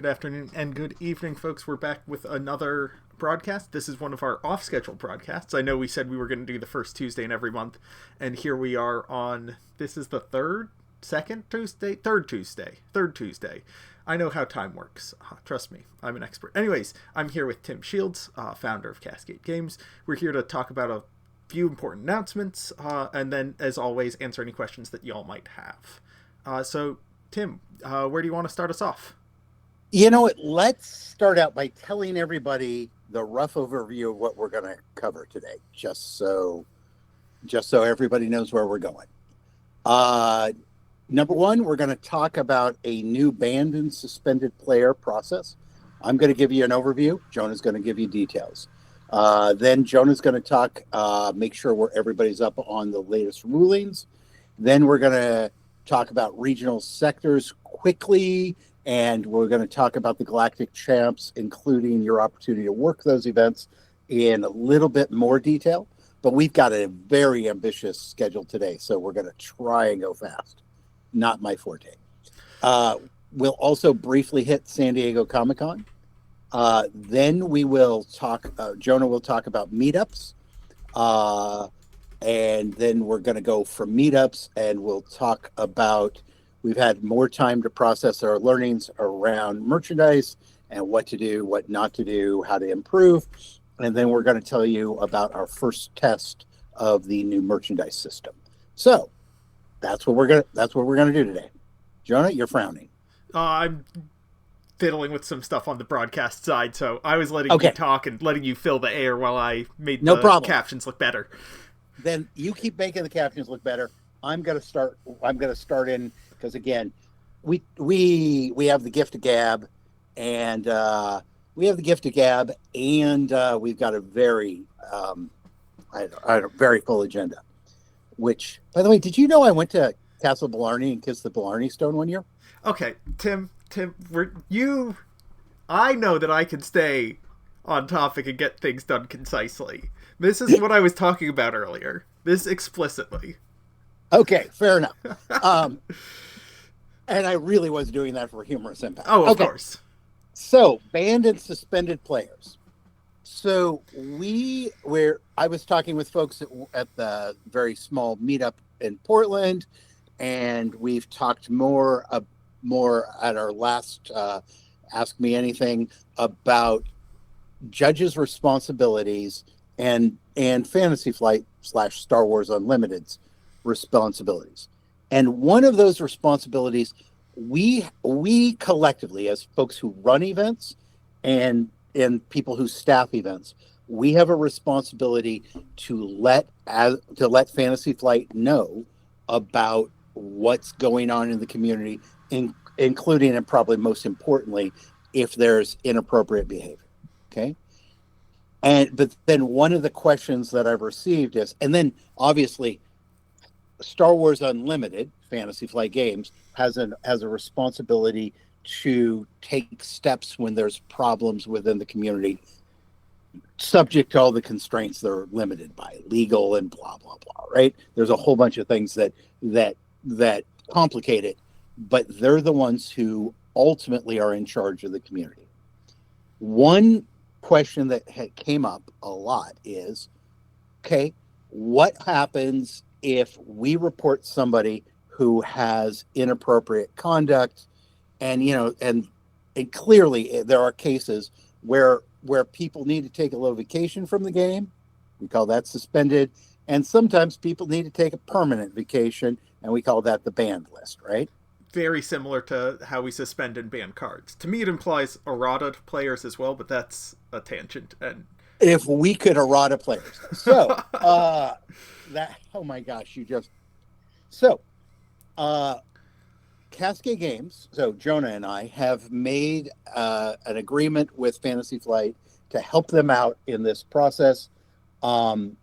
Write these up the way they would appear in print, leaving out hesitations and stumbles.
Good afternoon and good evening, folks. We're back with another broadcast. This is one of our off schedule broadcasts. I know we said we were going to do the first Tuesday in every month, and here we are on this is the third Tuesday. I know how time works. Trust me, I'm an expert. Anyways, I'm here with Tim Shields, founder of Cascade Games. We're here to talk about a few important announcements, and then, as always, answer any questions that y'all might have. So, Tim, where do you want to start us off? You know what? Let's start out by telling everybody the rough overview of what we're going to cover today, just so everybody knows where we're going. Number one, we're going to talk about a new banned and suspended player process. I'm going to give you an overview. Jonah's going to give you details. Then Jonah's going to talk, make sure everybody's up on the latest rulings. Then we're going to talk about regional sectors quickly, and we're going to talk about the Galactic Champs, including your opportunity to work those events in a little bit more detail. But we've got a very ambitious schedule today, so we're going to try and go fast. Not my forte. We'll also briefly hit San Diego Comic-Con. Then we will talk, Jonah will talk about meetups. And then we're going to go from meetups, and we'll talk about we've had more time to process our learnings around merchandise and what to do, what not to do, how to improve. And then we're going to tell you about our first test of the new merchandise system. So that's what we're going to do today. Jonah, you're frowning. I'm fiddling with some stuff on the broadcast side, so I was letting Okay. you talk and letting you fill the air while I made No the problem. captions look better. Then you keep making the captions look better. I'm going to start in because again, we have the gift of gab, and we've got a very very full agenda. Which, by the way, did you know I went to Castle Blarney and kissed the Blarney Stone one year? Okay, Tim, I know that I can stay on topic and get things done concisely. This is what I was talking about earlier. This explicitly. Okay, fair enough. And I really was doing that for humorous impact. Oh, of course. So, banned and suspended players. So I was talking with folks at the very small meetup in Portland, and we've talked more at our last Ask Me Anything about judges' responsibilities and Fantasy Flight / Star Wars Unlimited's responsibilities. And one of those responsibilities, we collectively, as folks who run events and people who staff events, we have a responsibility to let Fantasy Flight know about what's going on in the community, including and probably most importantly, if there's inappropriate behavior. Okay. But then one of the questions that I've received is, and then obviously Star Wars Unlimited, Fantasy Flight Games, has a responsibility to take steps when there's problems within the community, subject to all the constraints they're limited by, legal and blah blah blah. Right? There's a whole bunch of things that complicate it, but they're the ones who ultimately are in charge of the community. One question that came up a lot is, okay, what happens if we report somebody who has inappropriate conduct, and clearly there are cases where people need to take a little vacation from the game. We call that suspended. And sometimes people need to take a permanent vacation, and we call that the banned list, right? Very similar to how we suspend and ban cards. To me, it implies errata players as well, but that's a tangent. And if we could errata players. So, oh my gosh, Cascade Games, so Jonah and I have made an agreement with Fantasy Flight to help them out in this process, by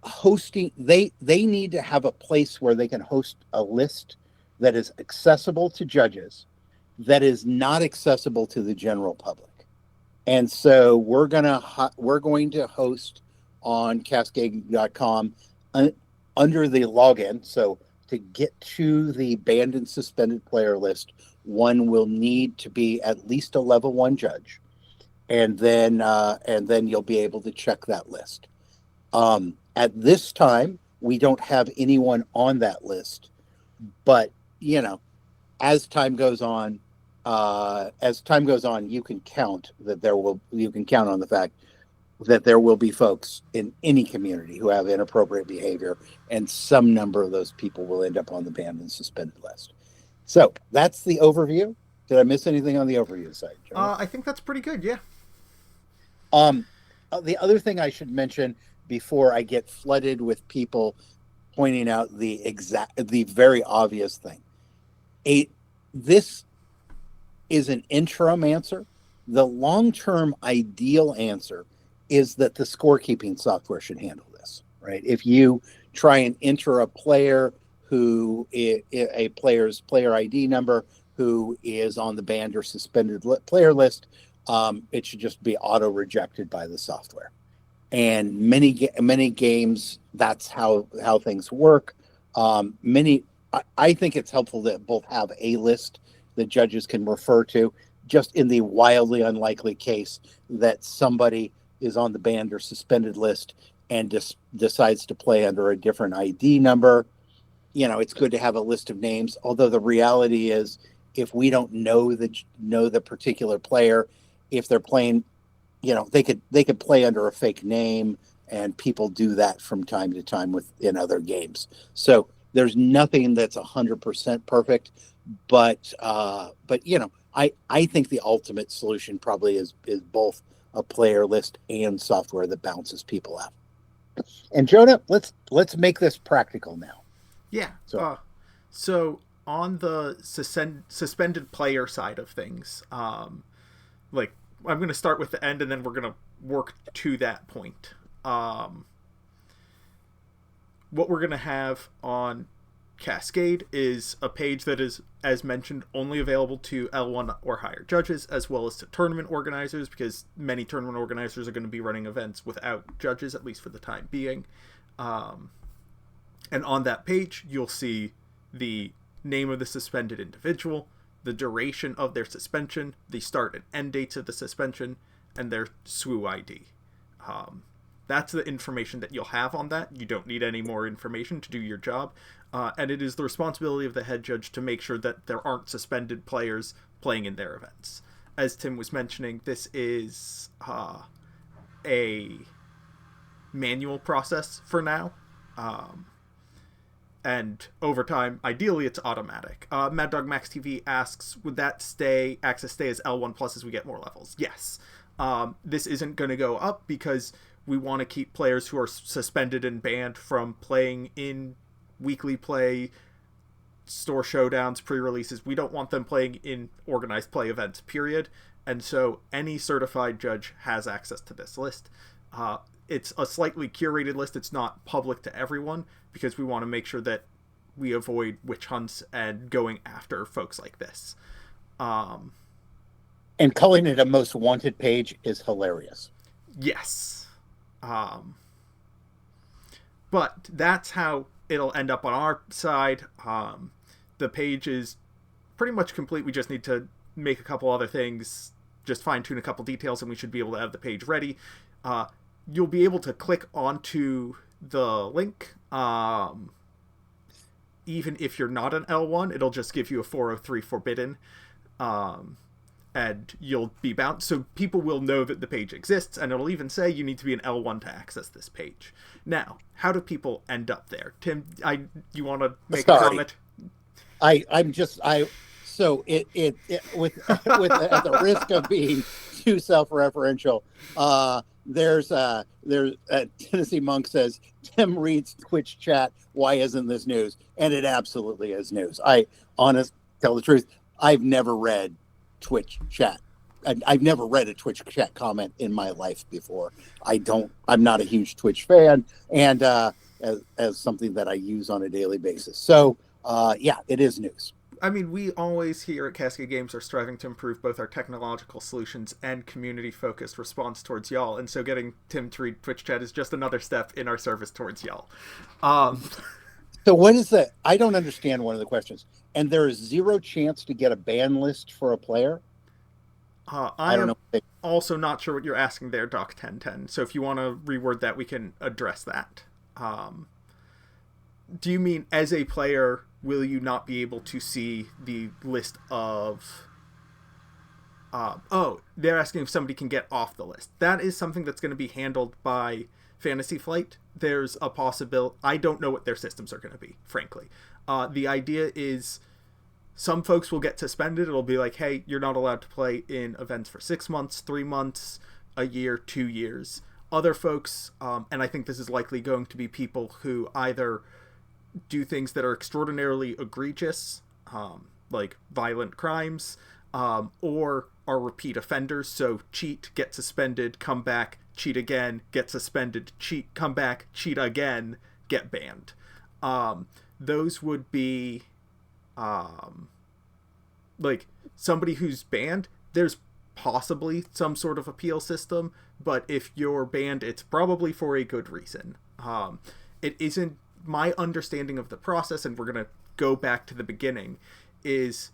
hosting. They need to have a place where they can host a list that is accessible to judges, that is not accessible to the general public. And so we're going to host on Cascade.com under the login. So to get to the banned and suspended player list, one will need to be at least a level 1 judge, and then you'll be able to check that list. At this time, we don't have anyone on that list, but as time goes on, you can count on the fact that there will be folks in any community who have inappropriate behavior, and some number of those people will end up on the banned and suspended list. So that's the overview. Did I miss anything on the overview side, John? I think that's pretty good, yeah. The other thing I should mention before I get flooded with people pointing out the very obvious thing. This is an interim answer. The long-term ideal answer is that the scorekeeping software should handle this, right? If you try and enter a player a player's player ID number who is on the banned or suspended player list, it should just be auto-rejected by the software. And many games, that's how things work. I think it's helpful to both have a list that judges can refer to, just in the wildly unlikely case that somebody is on the banned or suspended list and decides to play under a different ID number. It's good to have a list of names. Although the reality is, if we don't know the particular player, if they're playing, they could play under a fake name, and people do that from time to time in other games. So there's nothing that's 100% perfect, but I think the ultimate solution probably is both a player list and software that bounces people out. And Jonah, let's make this practical now. Yeah. So on the suspended player side of things, I'm going to start with the end, and then we're going to work to that point. What we're going to have on Cascade is a page that is, as mentioned, only available to L1 or higher judges, as well as to tournament organizers, because many tournament organizers are going to be running events without judges, at least for the time being. And on that page, you'll see the name of the suspended individual, the duration of their suspension, the start and end dates of the suspension, and their SWU ID. That's the information that you'll have on that. You don't need any more information to do your job. And it is the responsibility of the head judge to make sure that there aren't suspended players playing in their events. As Tim was mentioning, this is a manual process for now. And over time, ideally, it's automatic. Mad Dog Max TV asks, would that access stay as L1 plus as we get more levels? Yes. This isn't going to go up because we want to keep players who are suspended and banned from playing in weekly play, store showdowns, pre-releases. We don't want them playing in organized play events, period. And so any certified judge has access to this list. It's a slightly curated list. It's not public to everyone because we want to make sure that we avoid witch hunts and going after folks like this. And calling it a most wanted page is hilarious. Yes. But that's how it'll end up on our side. The page is pretty much complete. We just need to make a couple other things, just fine-tune a couple details, and we should be able to have the page ready. You'll be able to click onto the link. Even if you're not an L1, it'll just give you a 403 forbidden. And you'll be bound. So people will know that the page exists, and it'll even say you need to be an L1 to access this page. Now, how do people end up there? Tim, you want to make a comment? So with at the risk of being too self-referential, there's Tennessee Monk says, Tim reads Twitch chat. Why isn't this news? And it absolutely is news. Tell the truth, I've never read Twitch chat. I've never read a Twitch chat comment in my life before. I'm not a huge Twitch fan, and as something that I use on a daily basis. So yeah, it is news. I mean, we always here at Cascade Games are striving to improve both our technological solutions and community-focused response towards y'all, and so getting Tim to read Twitch chat is just another step in our service towards y'all. So what is that? I don't understand one of the questions. And there is zero chance to get a ban list for a player. I I don't am know. If also not sure what you're asking there, Doc 1010. So if you want to reword that, we can address that. Do you mean as a player, will you not be able to see the list of? Oh, they're asking if somebody can get off the list. That is something that's going to be handled by Fantasy Flight. There's a possibility. I don't know what their systems are going to be, frankly. The idea is some folks will get suspended. It'll be like, hey, you're not allowed to play in events for 6 months, 3 months, a year, 2 years. Other folks, and I think this is likely going to be people who either do things that are extraordinarily egregious, like violent crimes, or are repeat offenders. So cheat, get suspended, come back, cheat again, get suspended, cheat, come back, cheat again, get banned. Those would be like somebody who's banned. There's possibly some sort of appeal system, but if you're banned, it's probably for a good reason. It isn't my understanding of the process, and we're going to go back to the beginning, is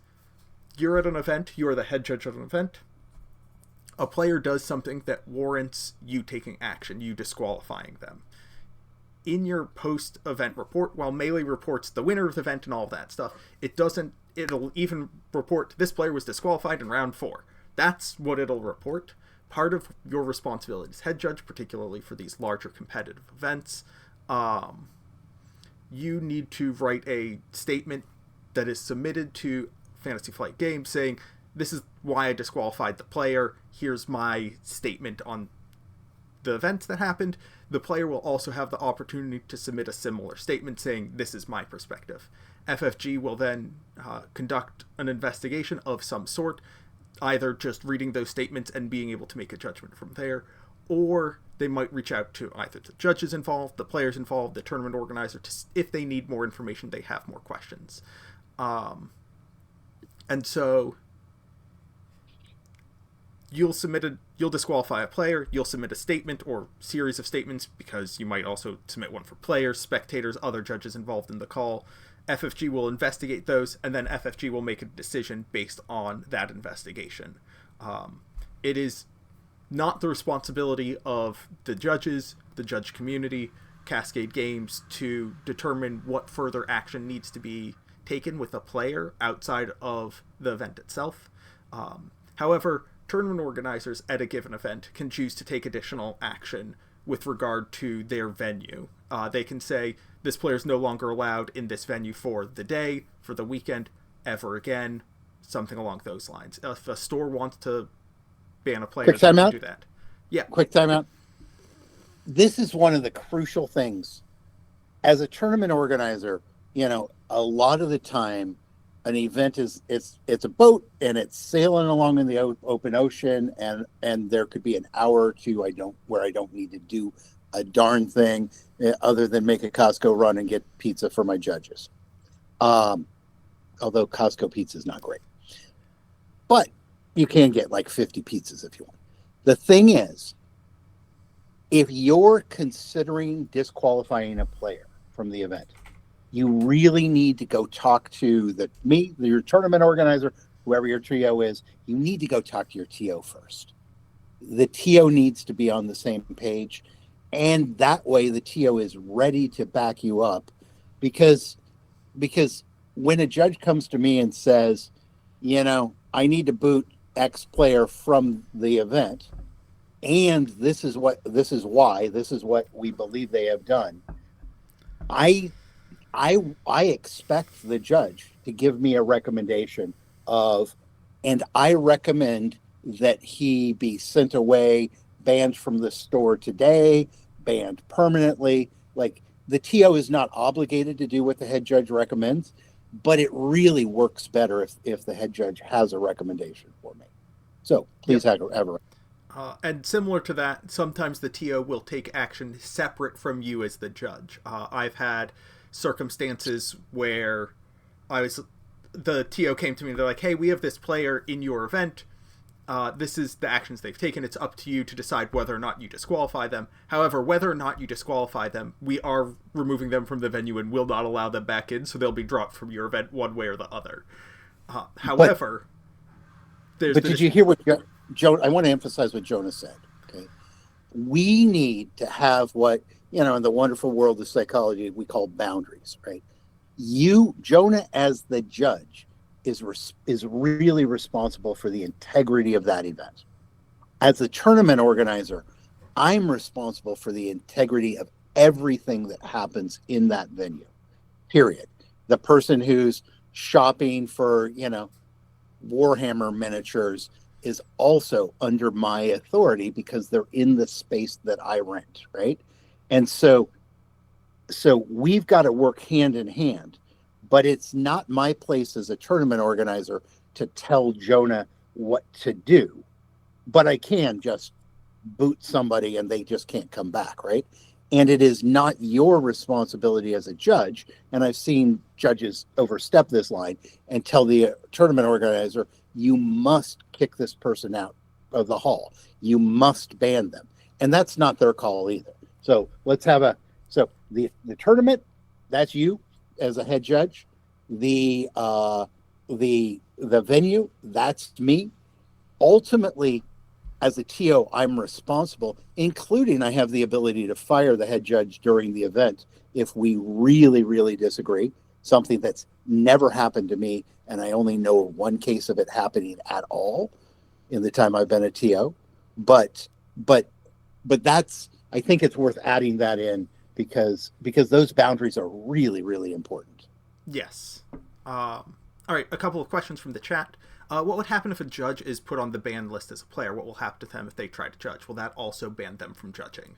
you're at an event, you are the head judge of an event, a player does something that warrants you taking action, you disqualifying them. In your post-event report, while Melee reports the winner of the event and all of that stuff, it'll even report this player was disqualified in round 4. That's what it'll report. Part of your responsibility as head judge, particularly for these larger competitive events, you need to write a statement that is submitted to Fantasy Flight Games saying, this is why I disqualified the player, here's my statement on the events that happened. The player will also have the opportunity to submit a similar statement saying, this is my perspective. FFG will then conduct an investigation of some sort, either just reading those statements and being able to make a judgment from there, or they might reach out to either the judges involved, the players involved, the tournament organizer, if they need more information, they have more questions. And so you'll disqualify a player, you'll submit a statement or series of statements, because you might also submit one for players, spectators, other judges involved in the call. FFG will investigate those, and then FFG will make a decision based on that investigation. It is not the responsibility of the judges, the judge community, Cascade Games, to determine what further action needs to be taken with a player outside of the event itself. However, tournament organizers at a given event can choose to take additional action with regard to their venue. They can say, this player is no longer allowed in this venue for the day, for the weekend, ever again, something along those lines. If a store wants to ban a player, quick they can timeout. do that. Yeah. Quick timeout. This is one of the crucial things. As a tournament organizer, a lot of the time, an event it's a boat and it's sailing along in the open ocean, and there could be an hour or two where I don't need to do a darn thing other than make a Costco run and get pizza for my judges. Although Costco pizza is not great, but you can get like 50 pizzas if you want. The thing is, if you're considering disqualifying a player from the event, you really need to go talk to your tournament organizer, whoever your TO is. You need to go talk to your TO first. The TO needs to be on the same page, and that way the TO is ready to back you up, because when a judge comes to me and says, I need to boot X player from the event, and this is why, this is what we believe they have done, I expect the judge to give me a recommendation and I recommend that he be sent away, banned from the store today, banned permanently. Like, the TO is not obligated to do what the head judge recommends, but it really works better if the head judge has a recommendation for me. So please have a and similar to that, sometimes the TO will take action separate from you as the judge. I've had circumstances where the TO came to me and they're like, hey, we have this player in your event. this is the actions they've taken. It's up to you to decide whether or not you disqualify them. However, whether or not you disqualify them, we are removing them from the venue and will not allow them back in, so they'll be dropped from your event one way or the other. However, but did you hear what Joe? I want to emphasize what Jonah said. Okay, we need to have what, in the wonderful world of psychology we call boundaries, right? You, Jonah, as the judge, is really responsible for the integrity of that event. As the tournament organizer, I'm responsible for the integrity of everything that happens in that venue. Period. The person who's shopping for, Warhammer miniatures is also under my authority because they're in the space that I rent, right? And so we've got to work hand in hand, but it's not my place as a tournament organizer to tell Jonah what to do, but I can just boot somebody and they just can't come back, right? And it is not your responsibility as a judge. And I've seen judges overstep this line and tell the tournament organizer, you must kick this person out of the hall. You must ban them. And that's not their call either. So let's have the tournament, that's you as a head judge. The venue, that's me. Ultimately, as a TO, I'm responsible, including I have the ability to fire the head judge during the event if we really, really disagree, something that's never happened to me, and I only know one case of it happening at all in the time I've been a TO. But that's, I think it's worth adding that in because those boundaries are really, really important. Yes. All right, a couple of questions from the chat. What would happen if a judge is put on the banned list as a player? What will happen to them if they try to judge? Will that also ban them from judging?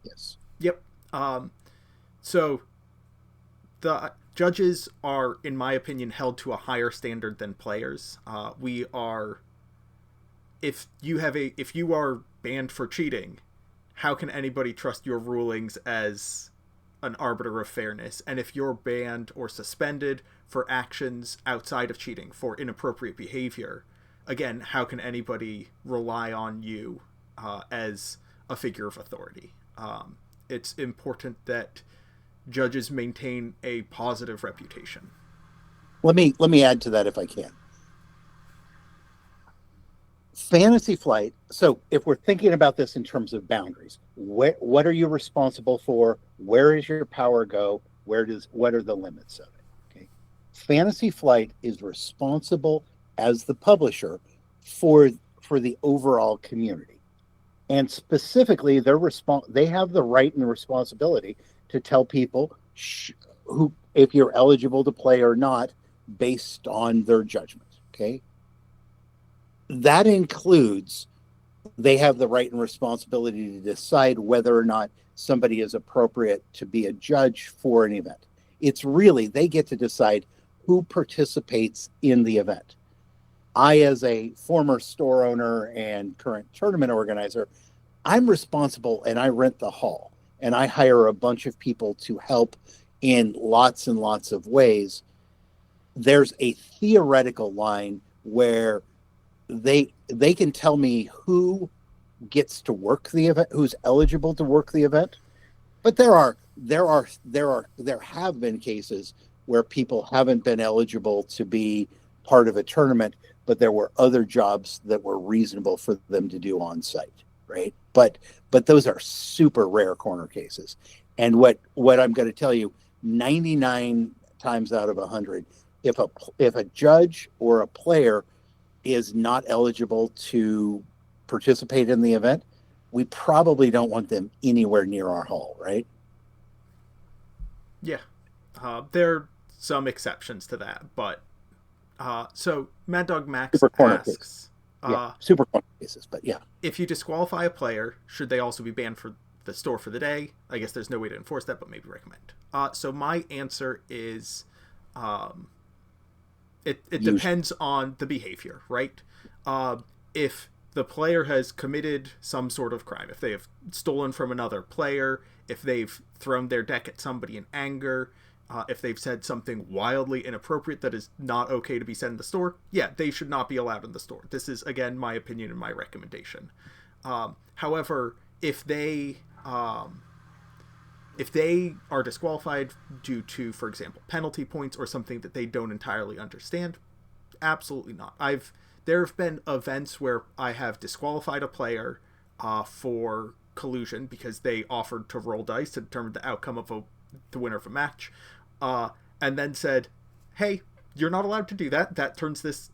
Yes. Yep. So the judges are, in my opinion, held to a higher standard than players. If you are banned for cheating, how can anybody trust your rulings as an arbiter of fairness? And if you're banned or suspended for actions outside of cheating, for inappropriate behavior, again, how can anybody rely on you as a figure of authority? It's important that judges maintain a positive reputation. Let me add to that if I can. Fantasy Flight. So if we're thinking about this in terms of boundaries, what are you responsible for? Where does your power go? What are the limits of it? Okay. Fantasy Flight is responsible as the publisher for the overall community. And specifically, they have the right and the responsibility to tell people who if you're eligible to play or not based on their judgment. Okay. That includes they have the right and responsibility to decide whether or not somebody is appropriate to be a judge for an event. It's really, they get to decide who participates in the event. I, as a former store owner and current tournament organizer, I'm responsible and I rent the hall and I hire a bunch of people to help in lots and lots of ways. There's a theoretical line where they can tell me who gets to work the event, who's eligible to work the event. But there have been cases where people haven't been eligible to be part of a tournament, but there were other jobs that were reasonable for them to do on site, right? But those are super rare corner cases. And what I'm going to tell you, 99 times out of 100, if a judge or a player is not eligible to participate in the event, we probably don't want them anywhere near our hall, right? Yeah. There are some exceptions to that, but so Mad Dog Max asks, super corner cases, but yeah. If you disqualify a player, should they also be banned for the store for the day? I guess there's no way to enforce that, but maybe recommend. So my answer is it depends on the behavior, right? If the player has committed some sort of crime, if they have stolen from another player, if they've thrown their deck at somebody in anger, If they've said something wildly inappropriate that is not okay to be said in the store, yeah, they should not be allowed in the store. This is, again, my opinion and my recommendation. However, if they are disqualified due to, for example, penalty points or something that they don't entirely understand, absolutely not. There have been events where I have disqualified a player for collusion because they offered to roll dice to determine the outcome of the winner of a match, and then said, hey, you're not allowed to do that. That turns this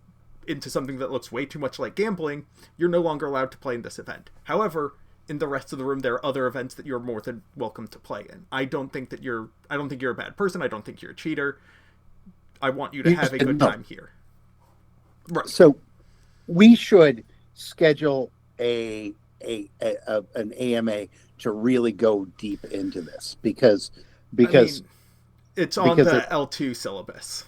into something that looks way too much like gambling. You're no longer allowed to play in this event. However, in the rest of the room, there are other events that you're more than welcome to play in. I don't think you're a bad person. I don't think you're a cheater. I want you to have a good time here. Right. So we should schedule an AMA to really go deep into this because it's on the L2 syllabus.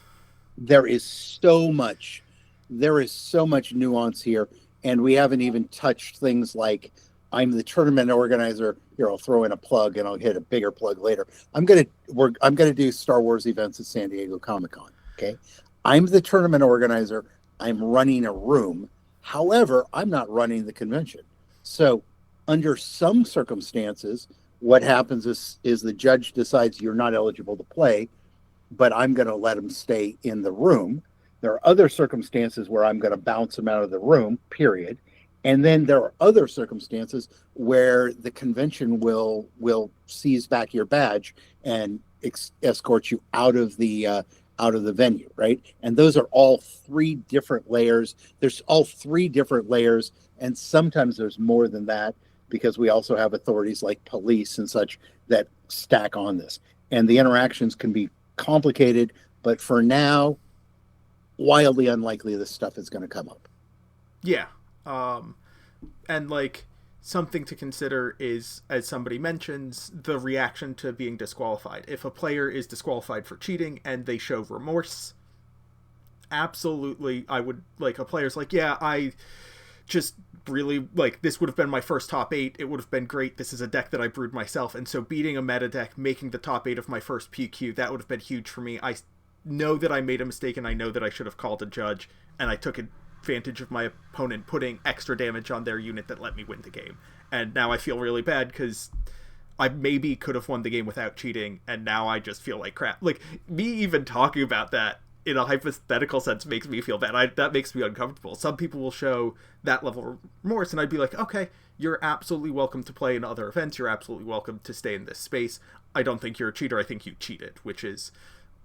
There is so much nuance here, and we haven't even touched things like, I'm the tournament organizer. Here, I'll throw in a plug, and I'll hit a bigger plug later. I'm gonna do Star Wars events at San Diego Comic-Con. Okay, I'm the tournament organizer. I'm running a room. However, I'm not running the convention. So, under some circumstances, what happens is the judge decides you're not eligible to play, but I'm going to let them stay in the room. There are other circumstances where I'm going to bounce them out of the room, period. And then there are other circumstances where the convention will seize back your badge and escort you out of the venue, right? And those are all three different layers. There's all three different layers, and sometimes there's more than that because we also have authorities like police and such that stack on this. And the interactions can be complicated, but for now, wildly unlikely this stuff is going to come up. Yeah. And like something to consider is, as somebody mentions, the reaction to being disqualified. If a player is disqualified for cheating and they show remorse, absolutely, I would, like, a player's like, yeah, I just really, like, this would have been my first top 8. It would have been great. This is a deck that I brewed myself. And so beating a meta deck, making the top 8 of my first PQ, that would have been huge for me. I know that I made a mistake and I know that I should have called a judge, and I took advantage of my opponent putting extra damage on their unit that let me win the game. And now I feel really bad because I maybe could have won the game without cheating, and now I just feel like crap. Like, me even talking about that in a hypothetical sense makes me feel bad. That makes me uncomfortable. Some people will show that level of remorse, and I'd be like, okay, you're absolutely welcome to play in other events. You're absolutely welcome to stay in this space. I don't think you're a cheater. I think you cheated, which is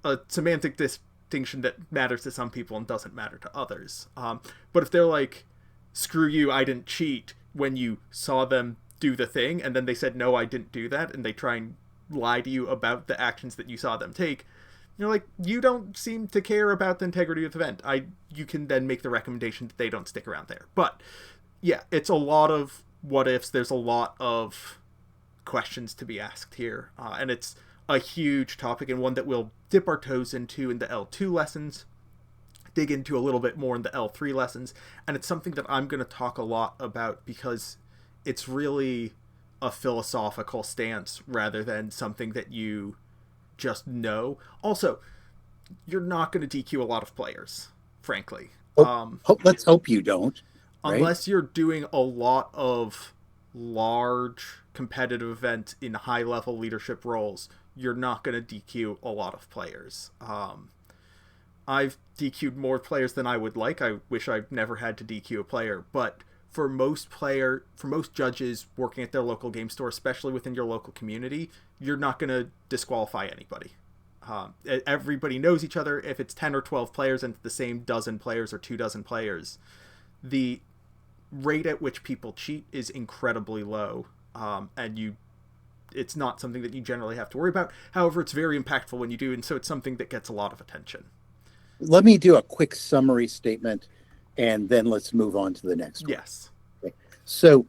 a semantic distinction that matters to some people and doesn't matter to others. But if they're like, screw you, I didn't cheat, when you saw them do the thing, and then they said, no, I didn't do that, and they try and lie to you about the actions that you saw them take, you're like, you don't seem to care about the integrity of the event. You can then make the recommendation that they don't stick around there. But yeah, it's a lot of what ifs. There's a lot of questions to be asked here, and it's a huge topic, and one that we'll dip our toes into in the L2 lessons, dig into a little bit more in the L3 lessons, and it's something that I'm going to talk a lot about because it's really a philosophical stance rather than something that you just know. Also, you're not going to DQ a lot of players, frankly. Let's hope you don't. Right? Unless you're doing a lot of large competitive events in high-level leadership roles, you're not going to DQ a lot of players. I've DQ'd more players than I would like. I wish I've never had to DQ a player, but for most judges working at their local game store, especially within your local community, you're not going to disqualify anybody. Everybody knows each other. If it's 10 or 12 players and it's the same dozen players or 24 players, the rate at which people cheat is incredibly low, and it's not something that you generally have to worry about. However, it's very impactful when you do, and so it's something that gets a lot of attention. Let me do a quick summary statement, and then let's move on to the next one. Yes. Okay. So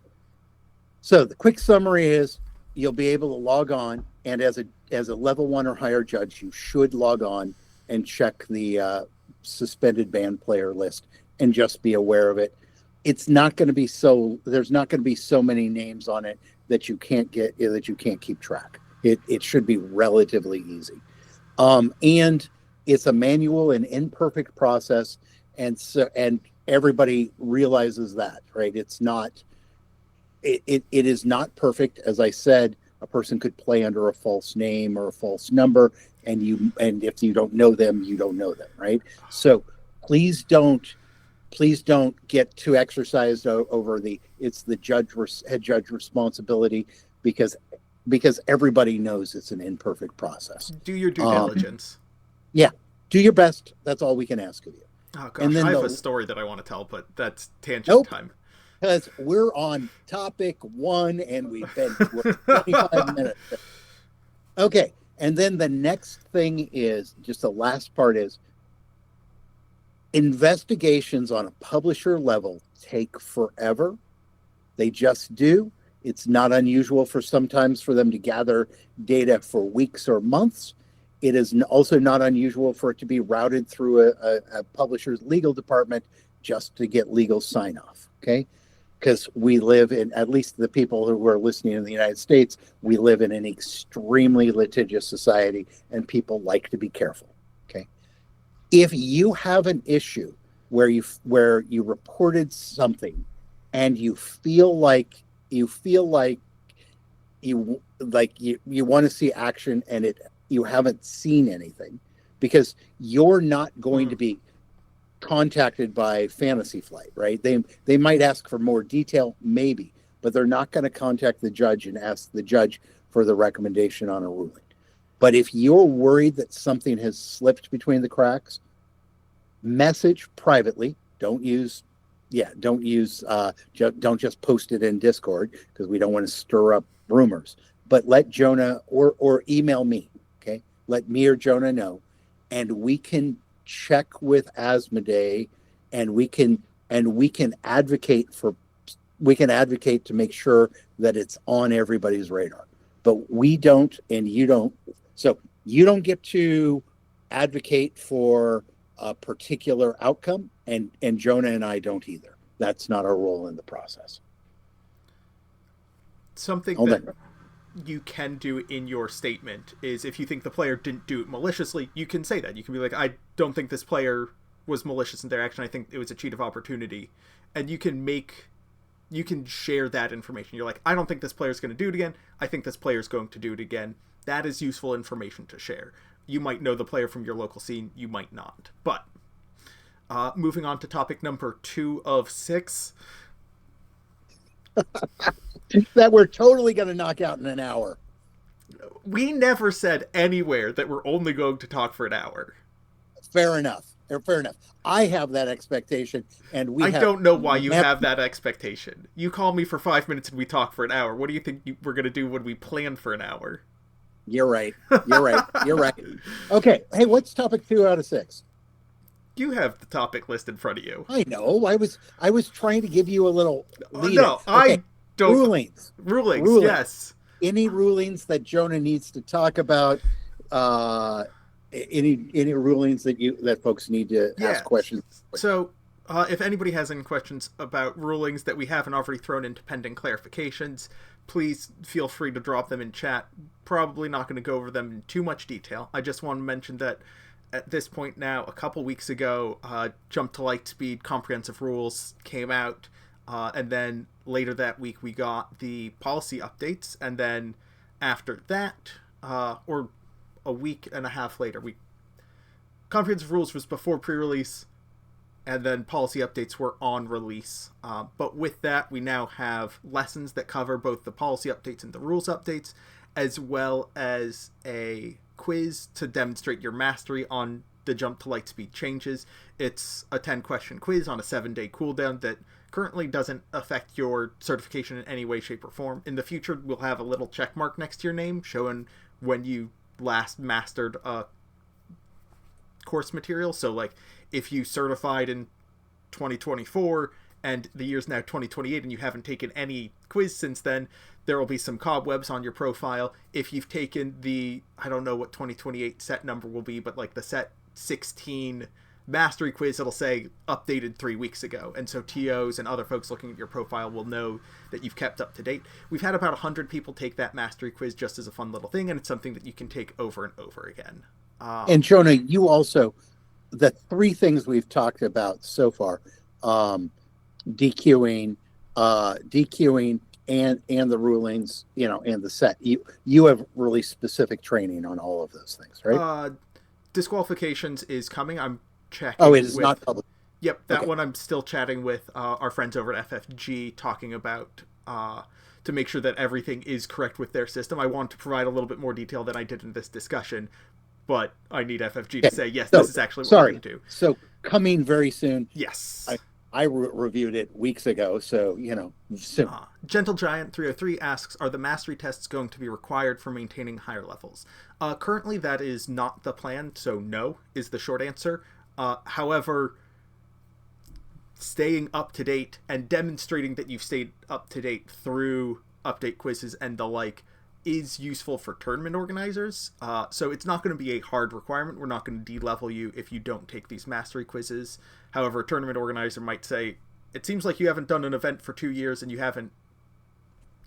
the quick summary is you'll be able to log on, and as a level 1 or higher judge, you should log on and check the suspended banned player list and just be aware of it. It's not going to be there's not going to be so many names on it that you can't keep track. It should be relatively easy. And it's a manual and imperfect process, and everybody realizes that, right? It's not it is not perfect. As I said, a person could play under a false name or a false number, and if you don't know them, you don't know them, right? So please don't get too exercised over it's the head judge responsibility, because everybody knows it's an imperfect process. Do your due diligence. Yeah, do your best. That's all we can ask of you. Oh gosh, and then I have a story that I want to tell, but that's tangent time. Because we're on topic 1 and we're 25 minutes. Okay, and then the next thing is, just the last part is, investigations on a publisher level take forever. They just do. It's not unusual sometimes for them to gather data for weeks or months. It is also not unusual for it to be routed through a publisher's legal department just to get legal sign-off, okay? Because we live in, at least the people who are listening in the United States, we live in an extremely litigious society, and people like to be careful, okay? If you have an issue where you reported something and you feel like you want to see action, and you haven't seen anything, because you're not going to be contacted by Fantasy Flight, right? They might ask for more detail, maybe, but they're not going to contact the judge and ask the judge for the recommendation on a ruling. But if you're worried that something has slipped between the cracks, message privately. Don't just post it in Discord, because we don't want to stir up rumors. But let Jonah or email me, okay? Let me or Jonah know, and we can check with Asmodee, and we can advocate to make sure that it's on everybody's radar. But we don't, and you don't. So you don't get to advocate for a particular outcome, and Jonah and I don't either. That's not our role in the process. Something that you can do in your statement is, if you think the player didn't do it maliciously, you can say that. You can be like, I don't think this player was malicious in their action. I think it was a cheat of opportunity. And you can share that information. You're like, I don't think this player's going to do it again. I think this player's going to do it again. That is useful information to share. You might know the player from your local scene. You might not. But moving on to topic number 2 of 6. That we're totally going to knock out in an hour. We never said anywhere that we're only going to talk for an hour. Fair enough. I have that expectation, and I don't know why you have that expectation. You call me for 5 minutes and we talk for an hour. What do you think we're going to do when we plan for an hour? You're right. Okay. Hey, what's topic 2 out of 6? You have the topic list in front of you. I know. I was trying to give you a little lead. No, okay. I don't. Rulings, yes. Any rulings that Jonah needs to talk about? Any rulings that folks need to ask questions? So, if anybody has any questions about rulings that we haven't already thrown into pending clarifications, please feel free to drop them in chat. Probably not going to go over them in too much detail. I just want to mention that at this point now, a couple weeks ago, Jump to Lightspeed Comprehensive Rules came out, and then later that week we got the policy updates, and then after that, or a week and a half later, Comprehensive Rules was before pre-release, and then policy updates were on release. But with that, we now have lessons that cover both the policy updates and the rules updates, as well as a quiz to demonstrate your mastery on the Jump to Lightspeed changes. It's a 10-question quiz on a 7-day cooldown that currently doesn't affect your certification in any way, shape, or form. In the future, we'll have a little check mark next to your name showing when you last mastered a course material. So, like, if you certified in 2024 and the year's now 2028 and you haven't taken any quiz since then, there will be some cobwebs on your profile. If you've taken the, I don't know what 2028 set number will be, but like the set 16 mastery quiz, it'll say updated 3 weeks ago. And so TOs and other folks looking at your profile will know that you've kept up to date. We've had about 100 people take that mastery quiz just as a fun little thing, and it's something that you can take over and over again. And Jonah, you also, the three things we've talked about so far, DQing, DQing, and the rulings, and the set. You have really specific training on all of those things, right? Disqualifications is coming. I'm checking. Oh, it is not public. Yep, that one I'm still chatting with our friends over at FFG, talking about to make sure that everything is correct with their system. I want to provide a little bit more detail than I did in this discussion, but I need FFG to say, yes, this is actually what we're going to do. So coming very soon. Yes. I reviewed it weeks ago, so, soon. Gentle Giant 303 asks, are the mastery tests going to be required for maintaining higher levels? Currently, that is not the plan, so no is the short answer. However, staying up to date and demonstrating that you've stayed up to date through update quizzes and the like is useful for tournament organizers. So it's not going to be a hard requirement. We're not going to de-level you if you don't take these mastery quizzes. However, a tournament organizer might say, it seems like you haven't done an event for 2 years and you haven't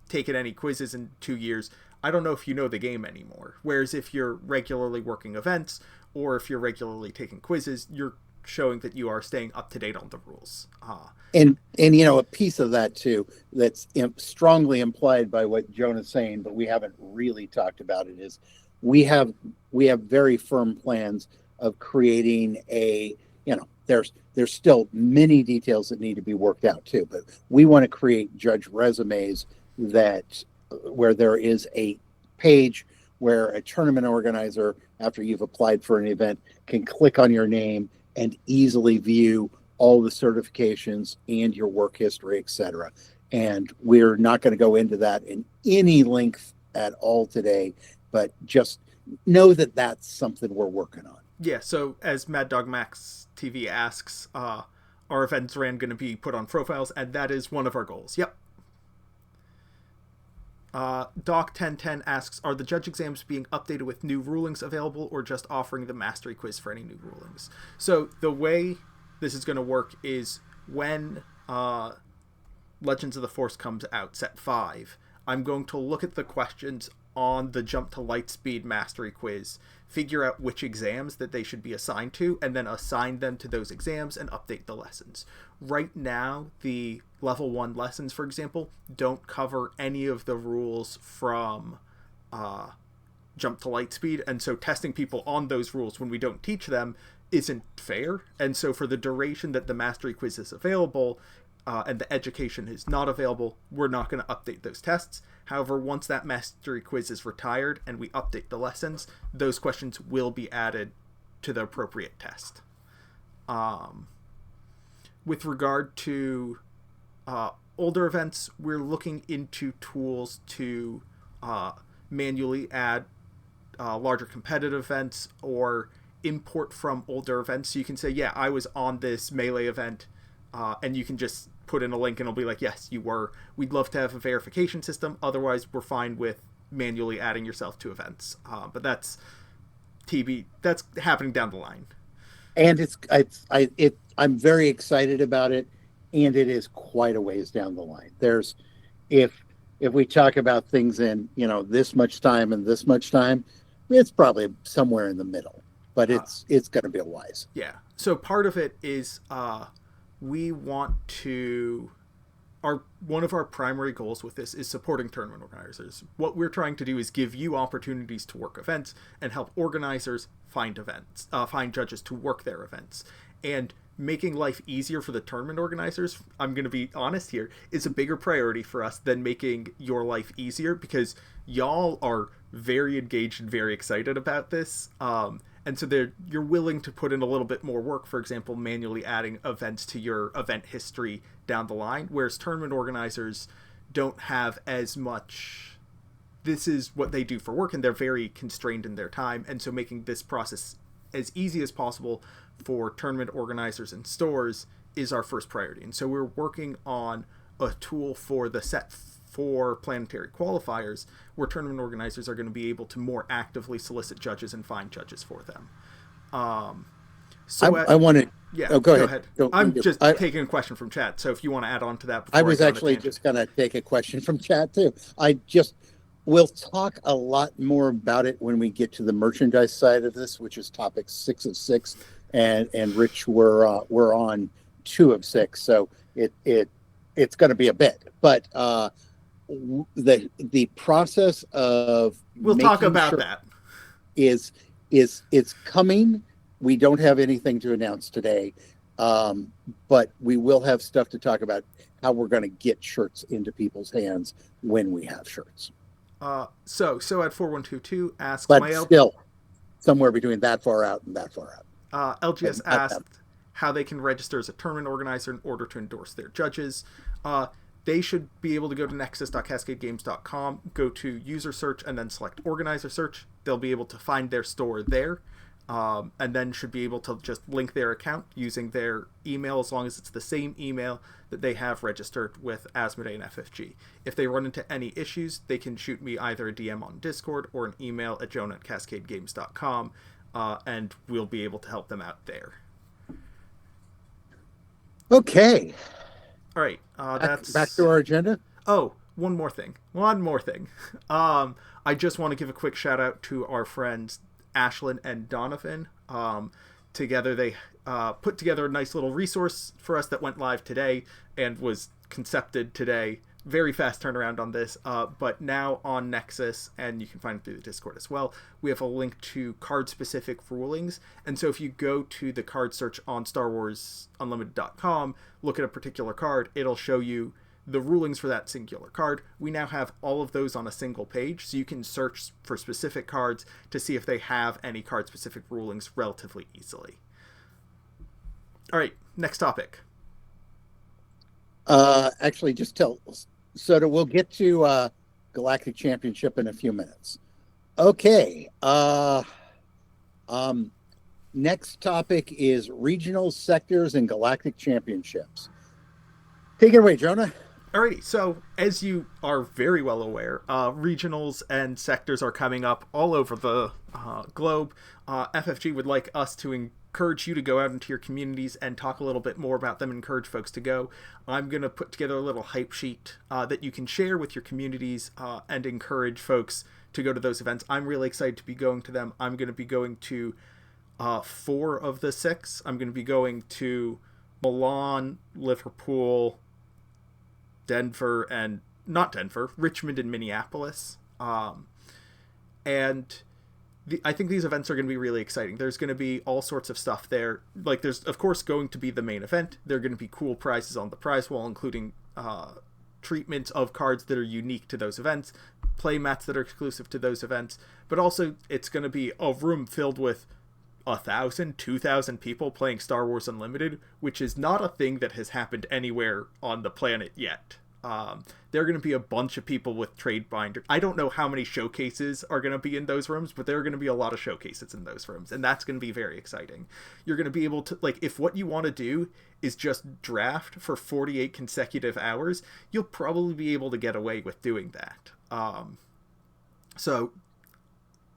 taken any quizzes in 2 years. I don't know if you know the game anymore. Whereas if you're regularly working events or if you're regularly taking quizzes, you're showing that you are staying up to date on the rules. And a piece of that too that's strongly implied by what Jonah's saying, but we haven't really talked about it, is we have very firm plans of creating there's still many details that need to be worked out too, but we want to create judge resumes where there is a page where a tournament organizer, after you've applied for an event, can click on your name and easily view all the certifications and your work history, etc. And we're not going to go into that in any length at all today, but just know that that's something we're working on. Yeah, so as Mad Dog Max TV asks, are events ran going to be put on profiles? And that is one of our goals. Yep. Doc1010 asks, are the judge exams being updated with new rulings available or just offering the mastery quiz for any new rulings? So the way this is going to work is when Legends of the Force comes out, set 5, I'm going to look at the questions on the Jump to Lightspeed mastery quiz, figure out which exams that they should be assigned to, and then assign them to those exams and update the lessons. Right now, the level 1 lessons, for example, don't cover any of the rules from Jump to Lightspeed, and so testing people on those rules when we don't teach them isn't fair. And so for the duration that the mastery quiz is available, and the education is not available, we're not going to update those tests. However, once that mastery quiz is retired and we update the lessons, those questions will be added to the appropriate test. With regard to older events, we're looking into tools to manually add larger competitive events or import from older events. So you can say, yeah, I was on this Melee event, and you can just put in a link and it'll be like, yes, you were. We'd love to have a verification system. Otherwise, we're fine with manually adding yourself to events. But that's happening down the line. And I'm very excited about it, and it is quite a ways down the line. There's, if we talk about things in, this much time and this much time, it's probably somewhere in the middle, but it's going to be a wise. Yeah. So part of it is, we want to, one of our primary goals with this is supporting tournament organizers. What we're trying to do is give you opportunities to work events and help organizers find judges to work their events. And making life easier for the tournament organizers, I'm going to be honest here, is a bigger priority for us than making your life easier, because y'all are very engaged and very excited about this. And so you're willing to put in a little bit more work, for example, manually adding events to your event history down the line, whereas tournament organizers don't have as much. This is what they do for work, and they're very constrained in their time. And so making this process as easy as possible for tournament organizers and stores is our first priority. And so we're working on a tool for the set 4 planetary qualifiers where tournament organizers are going to be able to more actively solicit judges and find judges for them. I want to. Yeah, go ahead. I'm just taking a question from chat, so if you want to add on to that. I was actually just going to take a question from chat too. We'll talk a lot more about it when we get to the merchandise side of this, which is topic 6 of 6, and Rich, we're on 2 of 6, so it's going to be a bit, but the process of We'll talk making about sure that. is coming. We don't have anything to announce today, but we will have stuff to talk about how we're going to get shirts into people's hands when we have shirts. So at 4122 asks, But my still, somewhere between that far out and that far out. LGS asked how they can register as a tournament organizer in order to endorse their judges. They should be able to go to nexus.cascadegames.com, go to user search, and then select organizer search. They'll be able to find their store there, and then should be able to just link their account using their email, as long as it's the same email that they have registered with Asmodee and FFG. If they run into any issues, they can shoot me either a DM on Discord or an email at jonah@cascadegames.com, and we'll be able to help them out there. Okay. All right. That's back to our agenda. Oh, one more thing. I just want to give a quick shout out to our friends Ashlyn and Donovan. Together they put together a nice little resource for us that went live today and was concepted today. Very fast turnaround on this, but now on Nexus, and you can find it through the Discord as well, we have a link to card-specific rulings. And so if you go to the card search on StarWarsUnlimited.com, look at a particular card, it'll show you the rulings for that singular card. We now have all of those on a single page, so you can search for specific cards to see if they have any card-specific rulings relatively easily. All right, next topic. Actually, just tell Soda, we'll get to Galactic Championship in a few minutes. Okay. Next topic is regional sectors and Galactic Championships. Take it away, Jonah. Alrighty, so as you are very well aware, regionals and sectors are coming up all over the globe. FFG would like us to encourage you to go out into your communities and talk a little bit more about them, encourage folks to go. I'm going to put together a little hype sheet that you can share with your communities and encourage folks to go to those events. I'm really excited to be going to them. I'm going to be going to 4 of the 6. I'm going to be going to Milan, Liverpool, Denver, and not Denver, Richmond and Minneapolis. And I think these events are going to be really exciting. There's going to be all sorts of stuff there. Like, there's, of course, going to be the main event. There are going to be cool prizes on the prize wall, including treatments of cards that are unique to those events, play mats that are exclusive to those events, but also it's going to be a room filled with 1,000, 2,000 people playing Star Wars Unlimited, which is not a thing that has happened anywhere on the planet yet. There are going to be a bunch of people with trade binders. I don't know how many showcases are going to be in those rooms, but there are going to be a lot of showcases in those rooms, and that's going to be very exciting. You're going to be able to, like, if what you want to do is just draft for 48 consecutive hours, you'll probably be able to get away with doing that. So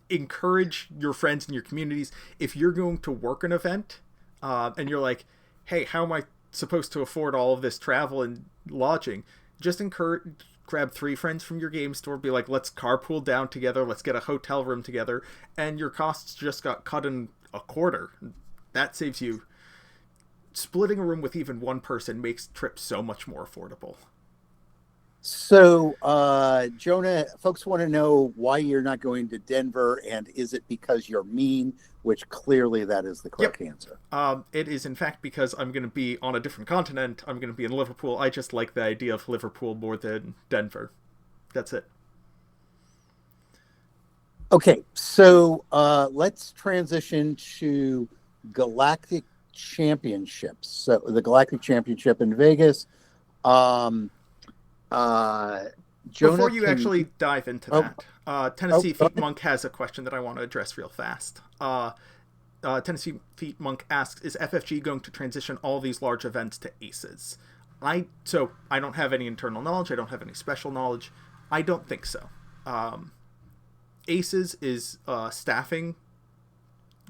encourage your friends and your communities. If you're going to work an event and you're like, hey, how am I supposed to afford all of this travel and lodging? Just grab 3 friends from your game store, be like, let's carpool down together, let's get a hotel room together, and your costs just got cut in a quarter. That saves you. Splitting a room with even one person makes trips so much more affordable. So, Jonah, folks want to know why you're not going to Denver, and is it because you're mean? Which clearly that is the correct answer. It is, in fact, because I'm going to be on a different continent. I'm going to be in Liverpool. I just like the idea of Liverpool more than Denver. That's it. Okay, so let's transition to Galactic Championships. So the Galactic Championship in Vegas. Before you actually dive into that, Tennessee Feet Monk has a question that I want to address real fast. Tennessee Feet Monk asks, is FFG going to transition all these large events to ACES? So I don't have any internal knowledge. I don't have any special knowledge. I don't think so. ACES is a staffing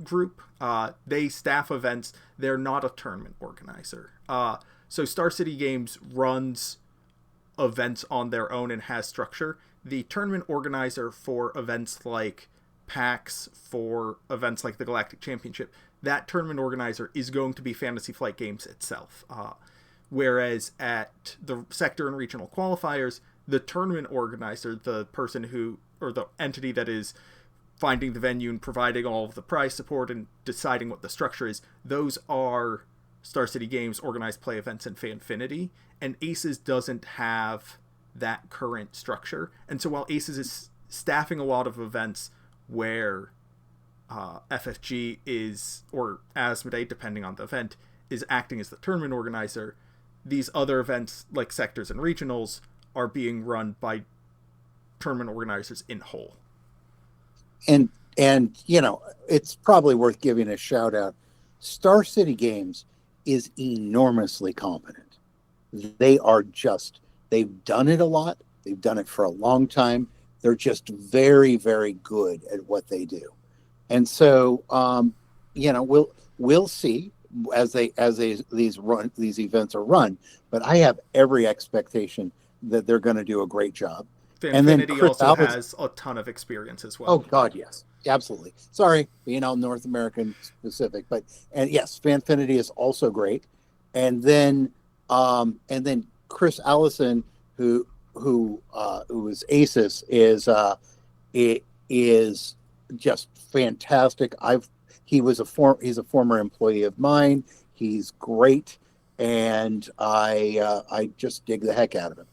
group. They staff events. They're not a tournament organizer. So Star City Games runs events on their own and has structure. the tournament organizer for events like PAX, for events like the Galactic Championship, that tournament organizer is going to be Fantasy Flight Games itself. Whereas at the sector and regional qualifiers, the tournament organizer, the person who, or the entity that is finding the venue and providing all of the prize support and deciding what the structure is, those are Star City Games, Organized Play Events, and Fanfinity. And Aces doesn't have that current structure. And so while Aces is staffing a lot of events where FFG is, or Asmodee, depending on the event, is acting as the tournament organizer, these other events like sectors and regionals are being run by tournament organizers in whole. And you know, it's probably worth giving a shout out. Star City Games is enormously competent. They've done it a lot. They've done it for a long time. They're just very, very good at what they do. And so, you know, we'll see as these events are run, but I have every expectation that they're going to do a great job. Fanfinity also has a ton of experience as well. Oh God, yes, absolutely. Sorry, being all North American specific, and yes, Fanfinity is also great. And then Chris Allison, who is Aces, is just fantastic. He's a former employee of mine. He's great, and I just dig the heck out of him.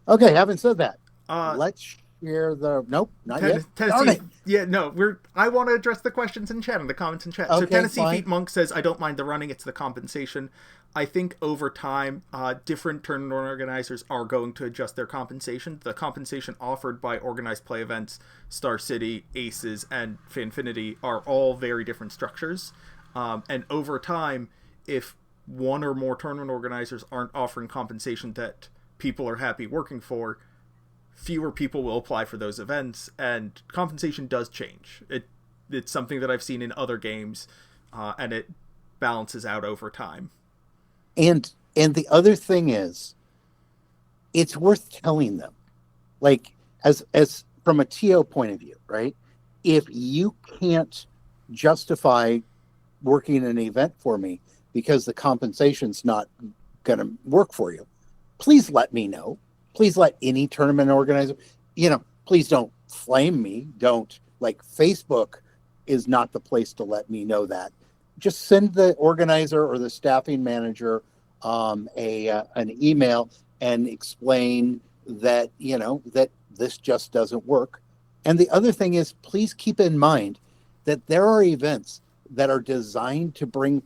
Okay, having said that, let's share the not yet. Tennessee, yeah, no, I want to address the questions in chat and the comments in chat. Okay, so Tennessee fine. Feet Monk says, I don't mind the running, it's the compensation. I think over time, different tournament organizers are going to adjust their compensation. The compensation offered by Organized Play Events, Star City, Aces, and Fanfinity are all very different structures. And over time, if one or more tournament organizers aren't offering compensation that people are happy working for, fewer people will apply for those events, and compensation does change. It's something that I've seen in other games, and it balances out over time. And the other thing is, it's worth telling them, like, as from a TO point of view, right? If you can't justify working an event for me because the compensation's not going to work for you, please let me know. Please let any tournament organizer, please don't flame me. Don't, like, Facebook is not the place to let me know that. Just send the organizer or the staffing manager an email and explain that, that this just doesn't work. And the other thing is, please keep in mind that there are events that are designed to bring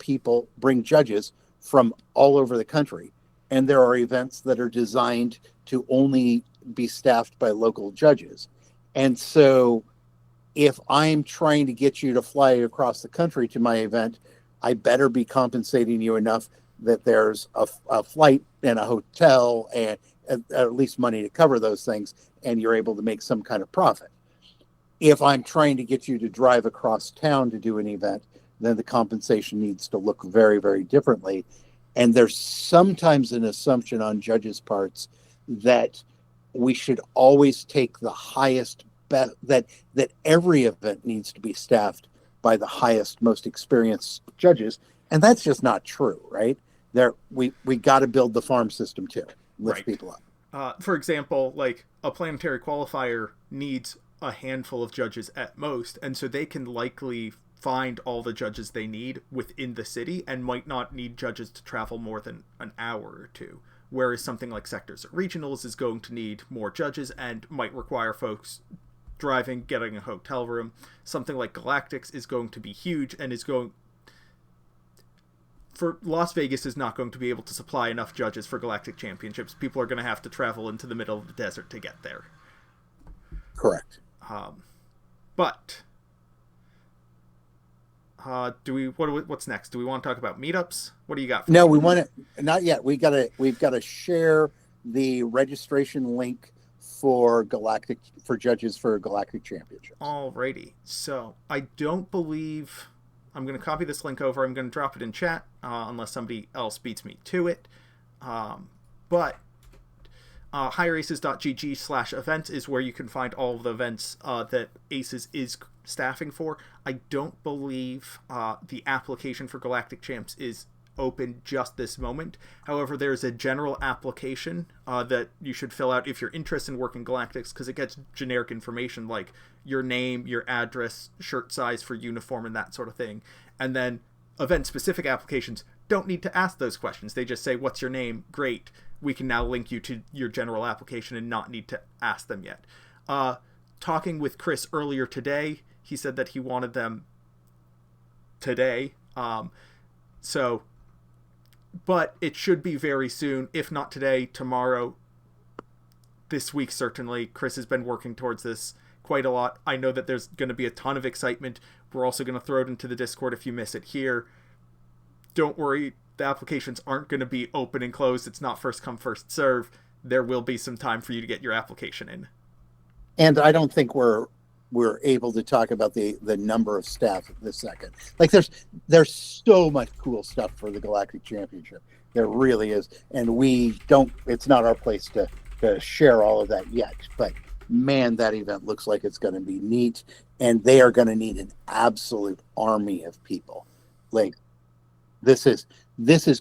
judges from all over the country. And there are events that are designed to only be staffed by local judges. And so if I'm trying to get you to fly across the country to my event, I better be compensating you enough that there's a flight and a hotel and at least money to cover those things, and you're able to make some kind of profit. If I'm trying to get you to drive across town to do an event, then the compensation needs to look very, very differently. And there's sometimes an assumption on judges' parts that we should always take the highest bet, that every event needs to be staffed by the highest, most experienced judges. And that's just not true, right? We got to build the farm system too. Lift people up. For example, like a planetary qualifier needs a handful of judges at most, and so they can likely find all the judges they need within the city and might not need judges to travel more than an hour or two. Whereas something like sectors or regionals is going to need more judges and might require folks driving, getting a hotel room. Something like Galactics is going to be huge and for Las Vegas is not going to be able to supply enough judges for Galactic Championships. People are going to have to travel into the middle of the desert to get there. Correct. But what's next? Do we want to talk about meetups? What do you got? No, we want to. Not yet. We've got to share the registration link for judges for Galactic Championships. Alrighty. So I don't believe. I'm going to copy this link over. I'm going to drop it in chat unless somebody else beats me to it. But highteraces.gg/events is where you can find all of the events that Aces is staffing for. I don't believe the application for Galactic Champs is open just this moment. However, there's a general application that you should fill out if you're interested in working Galactics, because it gets generic information like your name, your address, shirt size for uniform, and that sort of thing. And then event-specific applications don't need to ask those questions. They just say, what's your name? Great. We can now link you to your general application and not need to ask them yet. Talking with Chris earlier today, he said that he wanted them today. But it should be very soon, if not today, tomorrow, this week certainly. Chris has been working towards this quite a lot. I know that there's going to be a ton of excitement. We're also going to throw it into the Discord if you miss it here. Don't worry, the applications aren't going to be open and closed. It's not first come, first serve. There will be some time for you to get your application in. And I don't think we're able to talk about the number of staff this second. Like there's so much cool stuff for the Galactic Championship. There really is. And it's not our place to share all of that yet. But man, that event looks like it's going to be neat. And they are going to need an absolute army of people. Like this is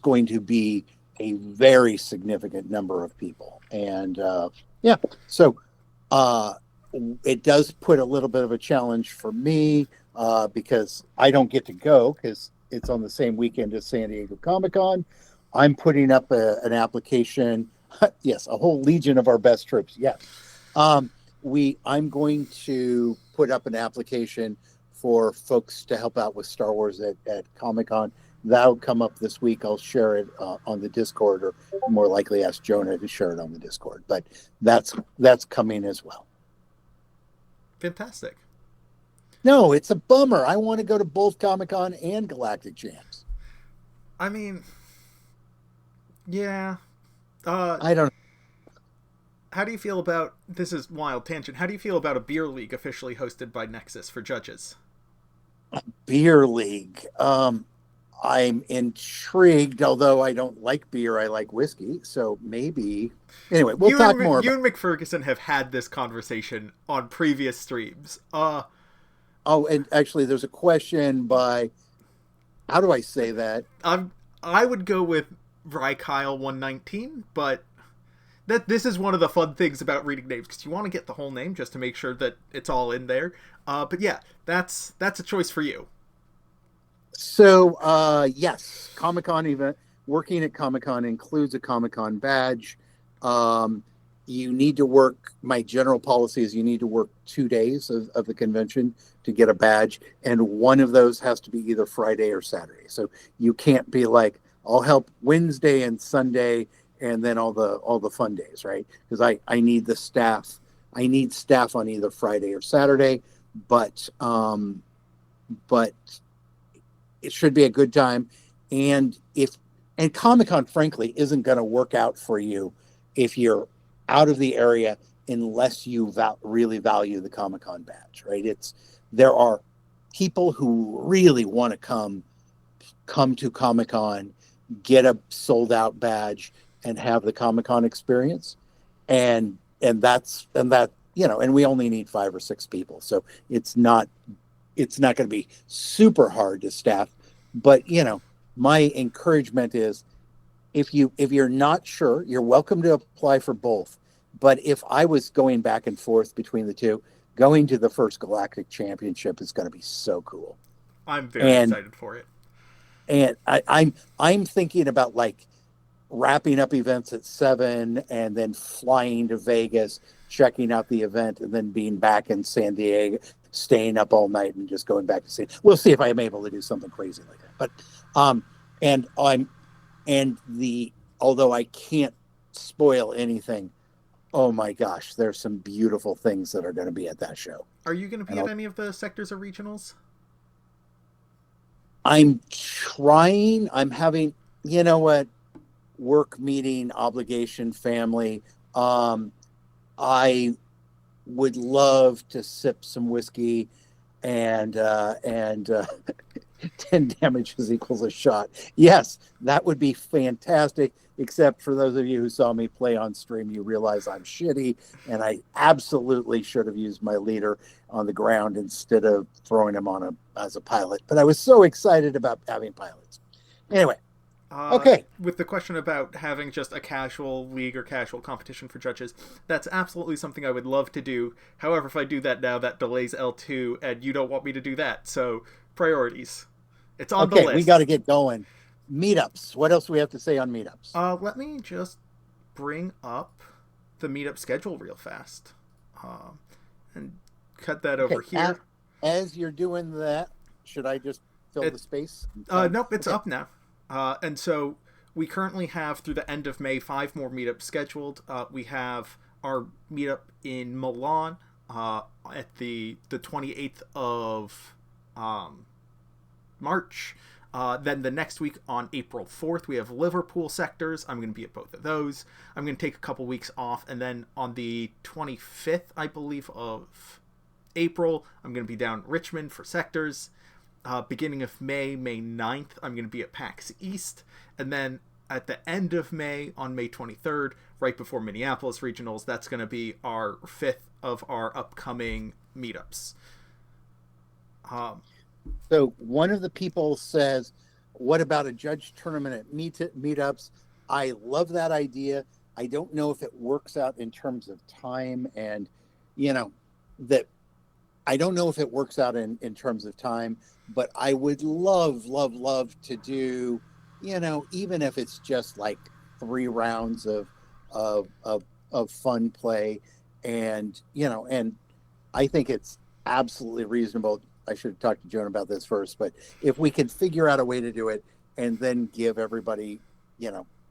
going to be a very significant number of people. And so it does put a little bit of a challenge for me because I don't get to go because it's on the same weekend as San Diego Comic-Con. I'm putting up an application. Yes, a whole legion of our best troops. Yes. I'm going to put up an application for folks to help out with Star Wars at Comic-Con. That'll come up this week. I'll share it on the Discord, or more likely ask Jonah to share it on the Discord. But that's coming as well. Fantastic. No, it's a bummer. I want to go to both Comic-Con and Galactic Champs. I mean, yeah. I don't. How do you feel about, this is wild tangent, how do you feel about a beer league officially hosted by Nexus for judges? A beer league. I'm intrigued, although I don't like beer, I like whiskey. So maybe. Anyway, we'll talk more. You and McFerguson have had this conversation on previous streams. And actually, there's a question by, how do I say that? I would go with Rykyle 119, but this is one of the fun things about reading names, because you want to get the whole name just to make sure that it's all in there. But yeah, that's a choice for you. So, yes, Comic-Con event. Working at Comic-Con includes a Comic-Con badge. You need to work, my general policy is you need to work 2 days of the convention to get a badge. And one of those has to be either Friday or Saturday. So you can't be like, I'll help Wednesday and Sunday and then all the fun days, right? Because I need the staff. I need staff on either Friday or Saturday, but it should be a good time. And Comic-Con, frankly, isn't going to work out for you if you're out of the area unless you really value the Comic-Con badge, right? There are people who really want to come to Comic-Con, get a sold out badge, and have the Comic-Con experience, and we only need 5 or 6 people, so it's not going to be super hard to staff. But my encouragement is, if you're not sure, you're welcome to apply for both. But if I was going back and forth between the two, going to the first Galactic Championship is going to be so cool. I'm very excited for it. And I'm thinking about like wrapping up events at 7 and then flying to Vegas, checking out the event, and then being back in San Diego, staying up all night and just going back to see. We'll see if I'm able to do something crazy like that. But although I can't spoil anything, oh my gosh, there's some beautiful things that are going to be at that show. Are you going to be at any of the sectors or regionals? I'm trying. I'm having, work meeting, obligation, family. I would love to sip some whiskey and 10 damages equals a shot. Yes, that would be fantastic. Except for those of you who saw me play on stream, you realize I'm shitty, and I absolutely should have used my leader on the ground instead of throwing him on as a pilot. But I was so excited about having pilots. Anyway, okay. With the question about having just a casual league or casual competition for judges, that's absolutely something I would love to do. However, if I do that now, that delays L2, and you don't want me to do that. So, priorities. It's on the list. We got to get going. Meetups. What else do we have to say on meetups? Let me just bring up the meetup schedule real fast. And cut that over here. As you're doing that, should I just fill the space? Nope, it's up now. And so we currently have, through the end of May, 5 more meetups scheduled. We have our meetup in Milan at the 28th of March. Then the next week on April 4th, we have Liverpool sectors. I'm going to be at both of those. I'm going to take a couple weeks off. And then on the 25th, I believe, of April, I'm going to be down Richmond for sectors. Beginning of May 9th, I'm going to be at PAX East. And then at the end of May, on May 23rd, right before Minneapolis Regionals, that's going to be our 5th of our upcoming meetups. So one of the people says, what about a judge tournament at meetups? I love that idea. I don't know if it works out in terms of time, and I don't know if it works out in terms of time, but I would love to do, even if it's just like 3 rounds of fun play, and I think it's absolutely reasonable. I should have talked to Joan about this first, but if we could figure out a way to do it and then give everybody,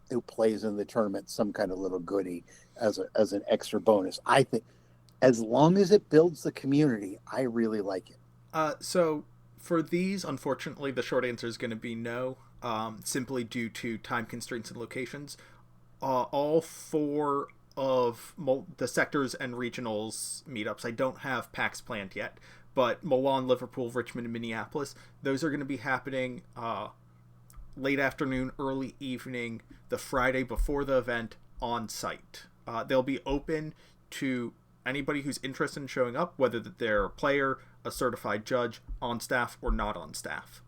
who plays in the tournament some kind of little goodie as an extra bonus, I think as long as it builds the community, I really like it. So for these, unfortunately, the short answer is going to be no, simply due to time constraints and locations. All 4 of the sectors and regionals meetups, I don't have PAX planned yet, but Milan, Liverpool, Richmond, and Minneapolis, those are going to be happening late afternoon, early evening, the Friday before the event on site. They'll be open to anybody who's interested in showing up, whether they're a player, a certified judge, on staff, or not on staff.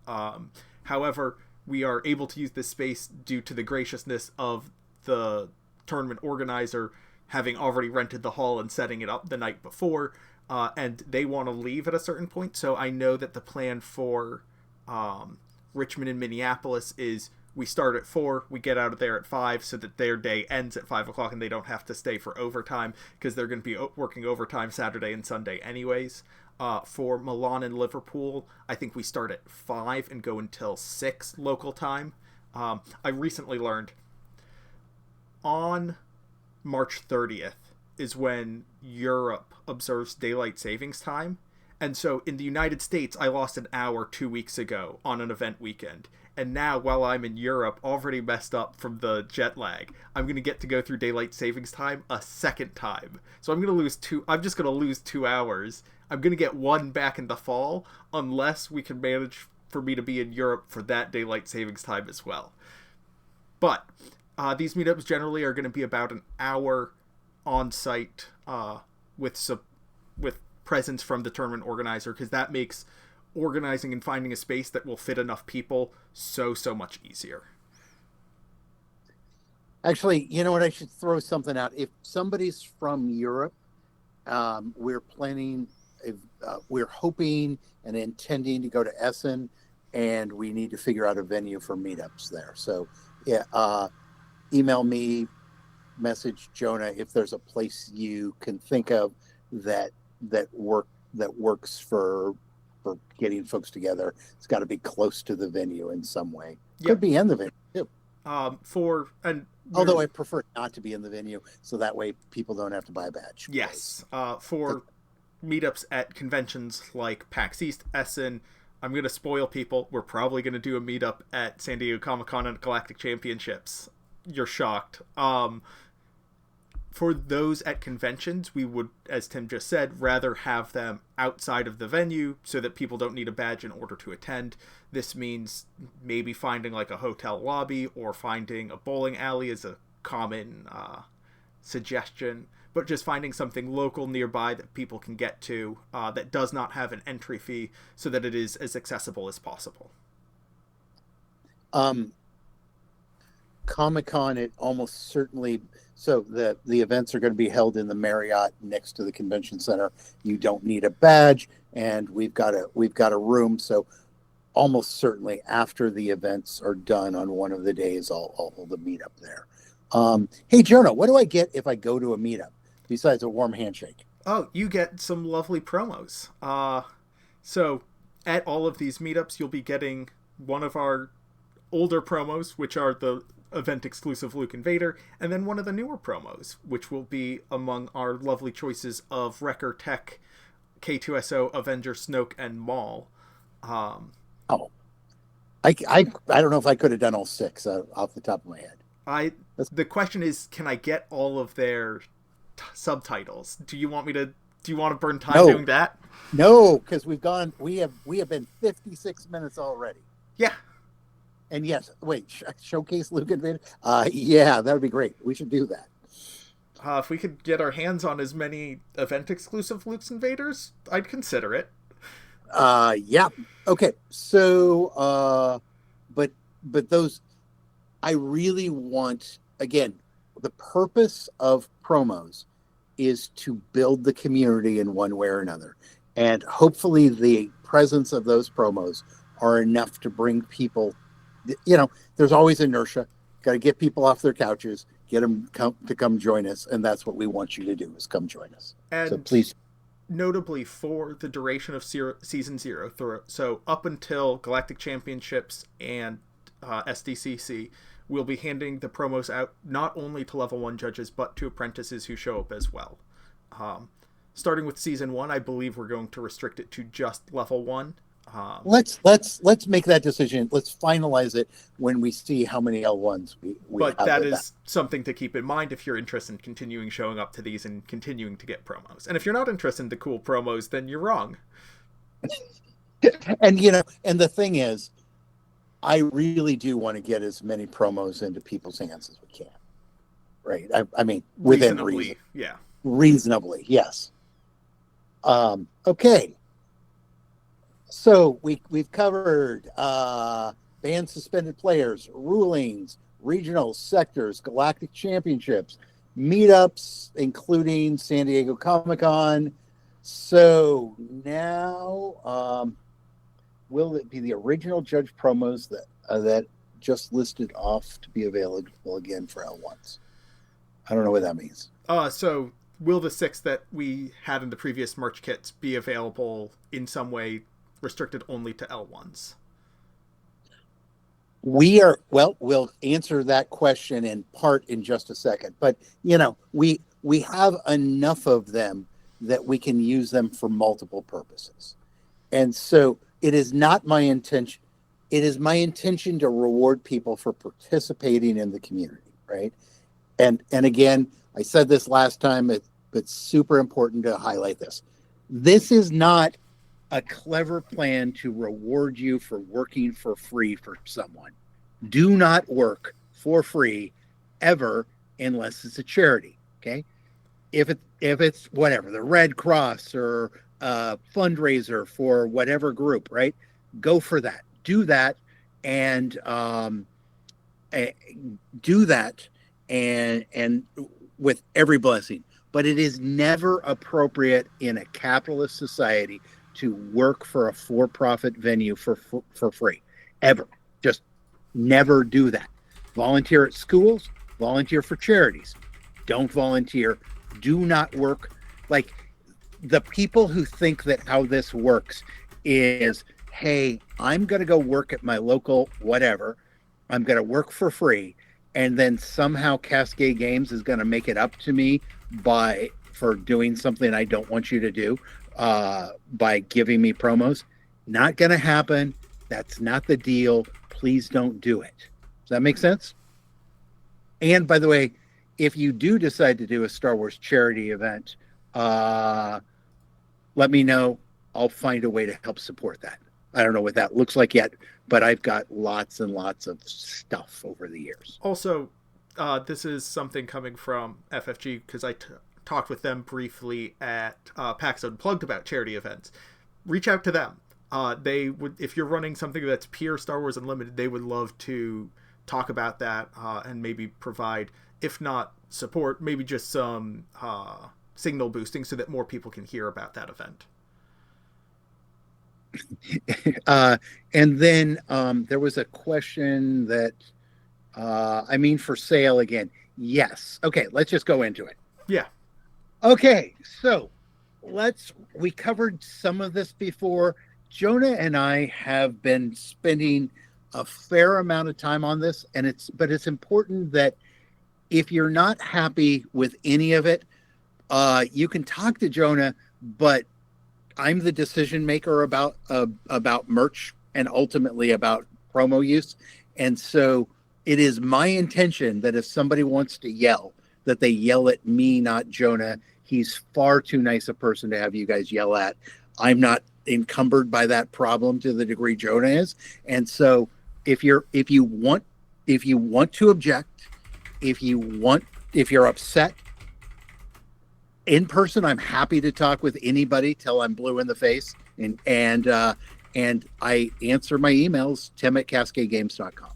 However, we are able to use this space due to the graciousness of the tournament organizer having already rented the hall and setting it up the night before, and they want to leave at a certain point. So I know that the plan for Richmond and Minneapolis is we start at 4, we get out of there at 5, so that their day ends at 5 o'clock and they don't have to stay for overtime, because they're going to be working overtime Saturday and Sunday anyways. For Milan and Liverpool, I think we start at 5 and go until 6 local time. I recently learned on March 30th is when Europe observes daylight savings time. And so in the United States, I lost an hour 2 weeks ago on an event weekend. And now, while I'm in Europe, already messed up from the jet lag, I'm going to get to go through daylight savings time a second time. So I'm just going to lose 2 hours. I'm going to get 1 back in the fall, unless we can manage for me to be in Europe for that daylight savings time as well. But these meetups generally are going to be about an hour on site with presence from the tournament organizer, because that makes organizing and finding a space that will fit enough people so much easier. Actually, you know what? I should throw something out. If somebody's from Europe, we're hoping and intending to go to Essen, and we need to figure out a venue for meetups there. So, yeah, email me, message Jonah if there's a place you can think of that works for getting folks together. It's got to be close to the venue in some way. Yep. Could be in the venue too. Although I prefer not to be in the venue, so that way people don't have to buy a badge. Yes. For meetups at conventions like PAX East, Essen, I'm going to spoil people. We're probably going to do a meetup at San Diego Comic-Con and Galactic Championships. You're shocked. for those at conventions, we would, as Tim just said, rather have them outside of the venue so that people don't need a badge in order to attend. This means maybe finding like a hotel lobby or finding a bowling alley is a common suggestion, but just finding something local nearby that people can get to that does not have an entry fee so that it is as accessible as possible. Comic-Con, it almost certainly, so the events are going to be held in the Marriott next to the convention center. You don't need a badge, and we've got a room, so almost certainly after the events are done on one of the days, I'll hold a meetup there. Hey Jonah, what do I get if I go to a meetup besides a warm handshake? Oh, you get some lovely promos. So at all of these meetups, you'll be getting one of our older promos, which are the event exclusive Luke and Vader, and then one of the newer promos, which will be among our lovely choices of Wrecker Tech, K2SO, Avenger, Snoke, and Maul. I don't know if I could have done all six off the top of my head. The question is, can I get all of their subtitles? Do you want to burn time doing that? No, because we have been 56 minutes already. Yeah. And yes, wait, showcase Luke and Vader? Yeah, that would be great. We should do that. If we could get our hands on as many event-exclusive Lukes and Vaders, I'd consider it. Yeah. Okay, so, but those, I really want, again, the purpose of promos is to build the community in one way or another. And hopefully the presence of those promos are enough to bring people. There's always inertia. Got to get people off their couches, get them to come join us, and that's what we want you to do, is come join us. And so please. Notably, for the duration of Season 0, so up until Galactic Championships and SDCC, we'll be handing the promos out not only to Level 1 judges, but to apprentices who show up as well. Starting with Season 1, I believe we're going to restrict it to just Level 1. Let's make that decision. Let's finalize it when we see how many L1s we but have. That is something to keep in mind if you're interested in continuing showing up to these and continuing to get promos. And if you're not interested in the cool promos, then you're wrong. And and the thing is, I really do want to get as many promos into people's hands as we can. Right? I mean, within reason. Yeah. Reasonably, yes. Okay. So we've covered banned suspended players, rulings, regional sectors, galactic championships, meetups, including San Diego Comic-Con. So now, will it be the original judge promos that just listed off to be available again for L1s? I don't know what that means. So will the 6 that we had in the previous merch kits be available in some way restricted only to L1s? We'll answer that question in part in just a second. But, we have enough of them that we can use them for multiple purposes. And so it is not my intention. It is my intention to reward people for participating in the community, right? And again, I said this last time, but it's super important to highlight this. This is not a clever plan to reward you for working for free for someone. Do not work for free ever unless it's a charity. Okay. If it's whatever, the Red Cross or a fundraiser for whatever group, right? Go for that. Do that and do that and with every blessing. But it is never appropriate in a capitalist society to work for a for-profit venue for free, ever. Just never do that. Volunteer at schools, volunteer for charities. Don't volunteer. Do not work. Like, the people who think that how this works is, hey, I'm going to go work at my local whatever. I'm going to work for free. And then somehow Cascade Games is going to make it up to me for doing something I don't want you to do. By giving me promos. Not going to happen. That's not the deal. Please don't do it. Does that make sense? And by the way, if you do decide to do a Star Wars charity event, let me know. I'll find a way to help support that. I don't know what that looks like yet, but I've got lots and lots of stuff over the years. Also, this is something coming from FFG because I talked with them briefly at PAX Unplugged about charity events. Reach out to them. They would, if you're running something that's pure Star Wars Unlimited, they would love to talk about that and maybe provide, if not support, maybe just some signal boosting so that more people can hear about that event. And then there was a question that, for sale again. Yes. Okay, let's just go into it. Yeah. Okay, so we covered some of this before. Jonah and I have been spending a fair amount of time on this, but it's important that if you're not happy with any of it, you can talk to Jonah, but I'm the decision maker about merch and ultimately about promo use. And so it is my intention that if somebody wants to yell, that they yell at me, not Jonah. He's far too nice a person to have you guys yell at. I'm not encumbered by that problem to the degree Jonah is. And so if you want to object, if you're upset, in person, I'm happy to talk with anybody till I'm blue in the face. And I answer my emails, tim@cascadegames.com.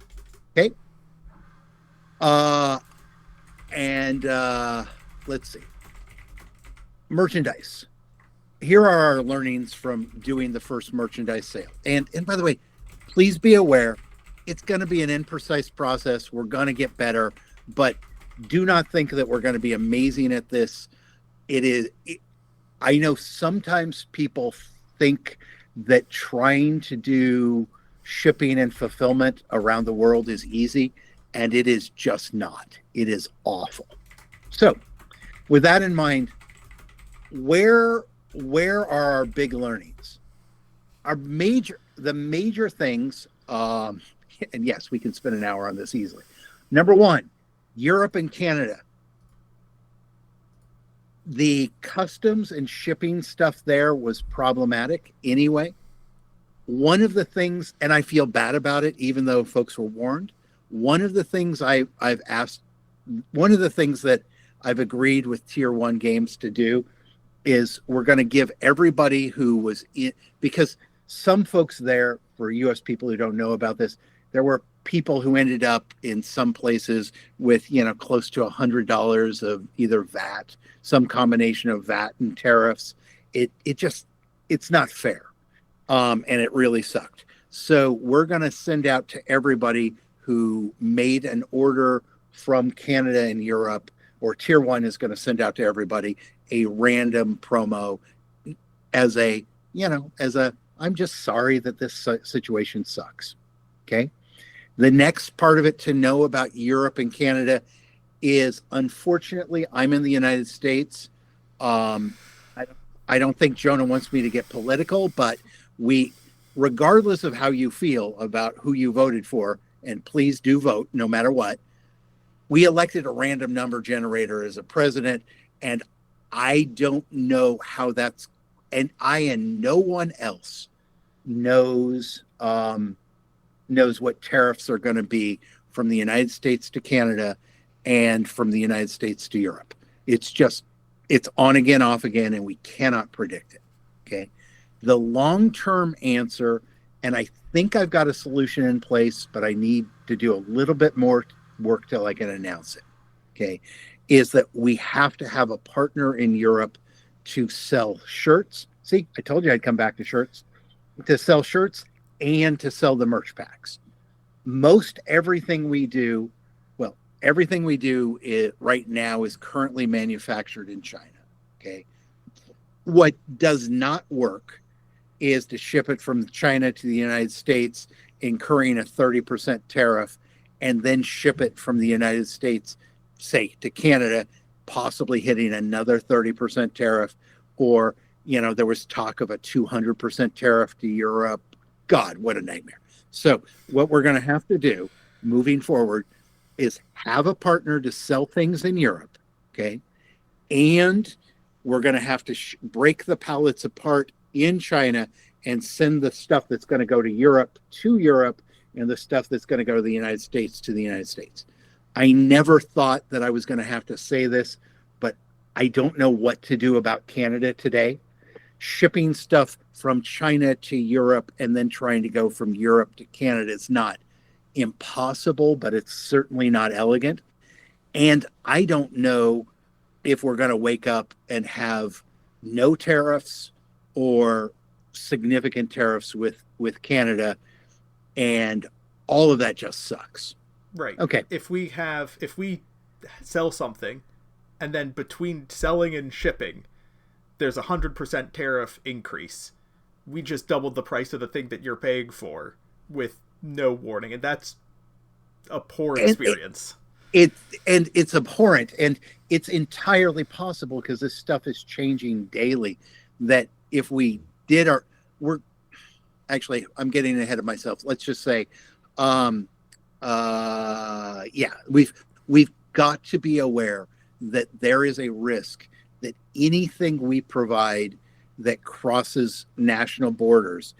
Okay. Let's see. Merchandise. Here are our learnings from doing the first merchandise sale. And by the way, please be aware, it's going to be an imprecise process. We're going to get better, but do not think that we're going to be amazing at this. I know sometimes people think that trying to do shipping and fulfillment around the world is easy, and it is just not. It is awful. So with that in mind, where are our big learnings? The major things, and yes, we can spend an hour on this easily. Number one, Europe and Canada. The customs and shipping stuff there was problematic anyway. One of the things, and I feel bad about it, even though folks were warned, one of the things that I've agreed with Tier 1 Games to do is we're going to give everybody who was in, because some folks there, for U.S. people who don't know about this, there were people who ended up in some places with, close to $100 of either VAT, some combination of VAT and tariffs. It's not fair. And it really sucked. So we're going to send out to everybody who made an order from Canada and Europe, or Tier 1 is going to send out to everybody a random promo as I'm just sorry that this situation sucks. Okay. The next part of it to know about Europe and Canada is, unfortunately, I'm in the United States. I don't think Jonah wants me to get political, but regardless of how you feel about who you voted for, and please do vote no matter what, we elected a random number generator as a president, and I don't know how that's, and no one else knows what tariffs are going to be from the United States to Canada and from the United States to Europe. It's on again, off again, and we cannot predict it. Okay. The long-term answer, and I think I've got a solution in place, but I need to do a little bit more work till I can announce it. Okay. Is that we have to have a partner in Europe to sell shirts. See, I told you I'd come back to shirts. To sell shirts and to sell the merch packs. Everything we do right now is currently manufactured in China. Okay. What does not work is to ship it from China to the United States, incurring a 30% tariff, and then ship it from the United States, say, to Canada, possibly hitting another 30% tariff, or, there was talk of a 200% tariff to Europe. God, what a nightmare. So what we're going to have to do moving forward is have a partner to sell things in Europe, okay? And we're going to have to break the pallets apart in China and send the stuff that's going to go to Europe, and the stuff that's going to go to the United States to the United States. I never thought that I was going to have to say this, but I don't know what to do about Canada today. Shipping stuff from China to Europe and then trying to go from Europe to Canada is not impossible, but it's certainly not elegant. And I don't know if we're going to wake up and have no tariffs or significant tariffs with Canada, and all of that just sucks. Right. Okay. If we sell something, and then between selling and shipping, there's 100% tariff increase, we just doubled the price of the thing that you're paying for with no warning, and that's a poor experience. It's abhorrent, and it's entirely possible, because this stuff is changing daily, that if we did I'm getting ahead of myself. Let's just say, we've got to be aware that there is a risk that anything we provide that crosses national borders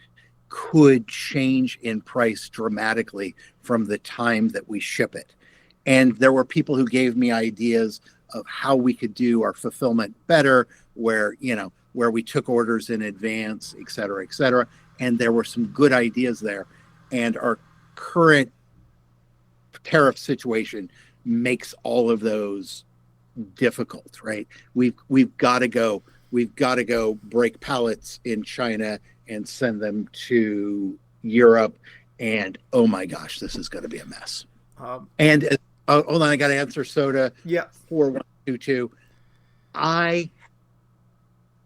could change in price dramatically from the time that we ship it. And there were people who gave me ideas of how we could do our fulfillment better, where we took orders in advance, et cetera, et cetera. And there were some good ideas there. And our current tariff situation makes all of those difficult, right? We've got to go break pallets in China and send them to Europe. And oh my gosh, this is going to be a mess. And hold on, I got to answer Soda. Yeah. 4122. I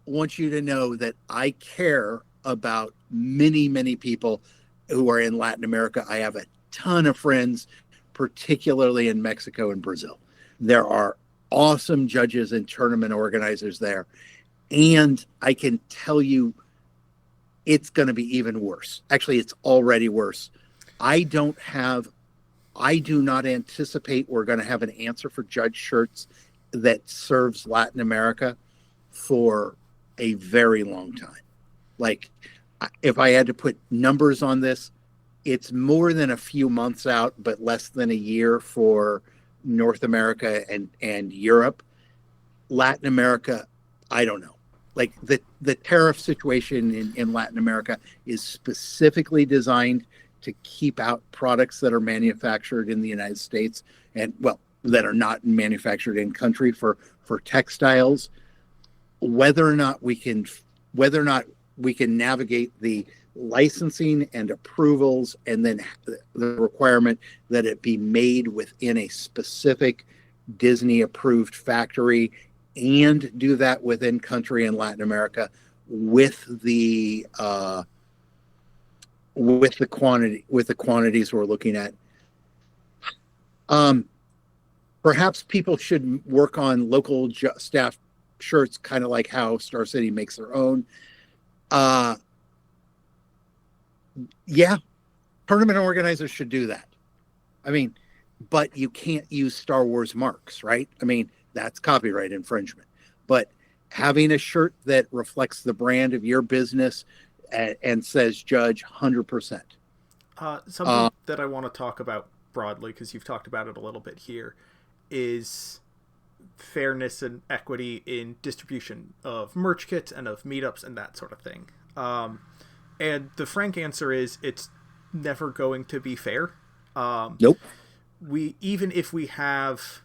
want you to know that I care about many, many people who are in Latin America. I have a ton of friends, particularly in Mexico and Brazil. There are awesome judges and tournament organizers there. And I can tell you, it's going to be even worse. Actually, it's already worse. I do not anticipate we're going to have an answer for Judge shirts that serves Latin America for a very long time. Like, if I had to put numbers on this, it's more than a few months out, but less than a year for North America and Europe. Latin America, I don't know. Like, the tariff situation in Latin America is specifically designed to keep out products that are manufactured in the United States and, well, that are not manufactured in country for textiles. Whether or not we can navigate the licensing and approvals, and then the requirement that it be made within a specific Disney approved factory, and do that within country in Latin America with the quantities we're looking at. Perhaps people should work on local staff shirts, kind of like how Star City makes their own. Tournament organizers should do that. I mean, but you can't use Star Wars marks, right? I mean, that's copyright infringement. But having a shirt that reflects the brand of your business and says Judge 100%. Something that I want to talk about broadly, because you've talked about it a little bit here, is fairness and equity in distribution of merch kits and of meetups and that sort of thing. And the frank answer is it's never going to be fair. Nope. Even if we have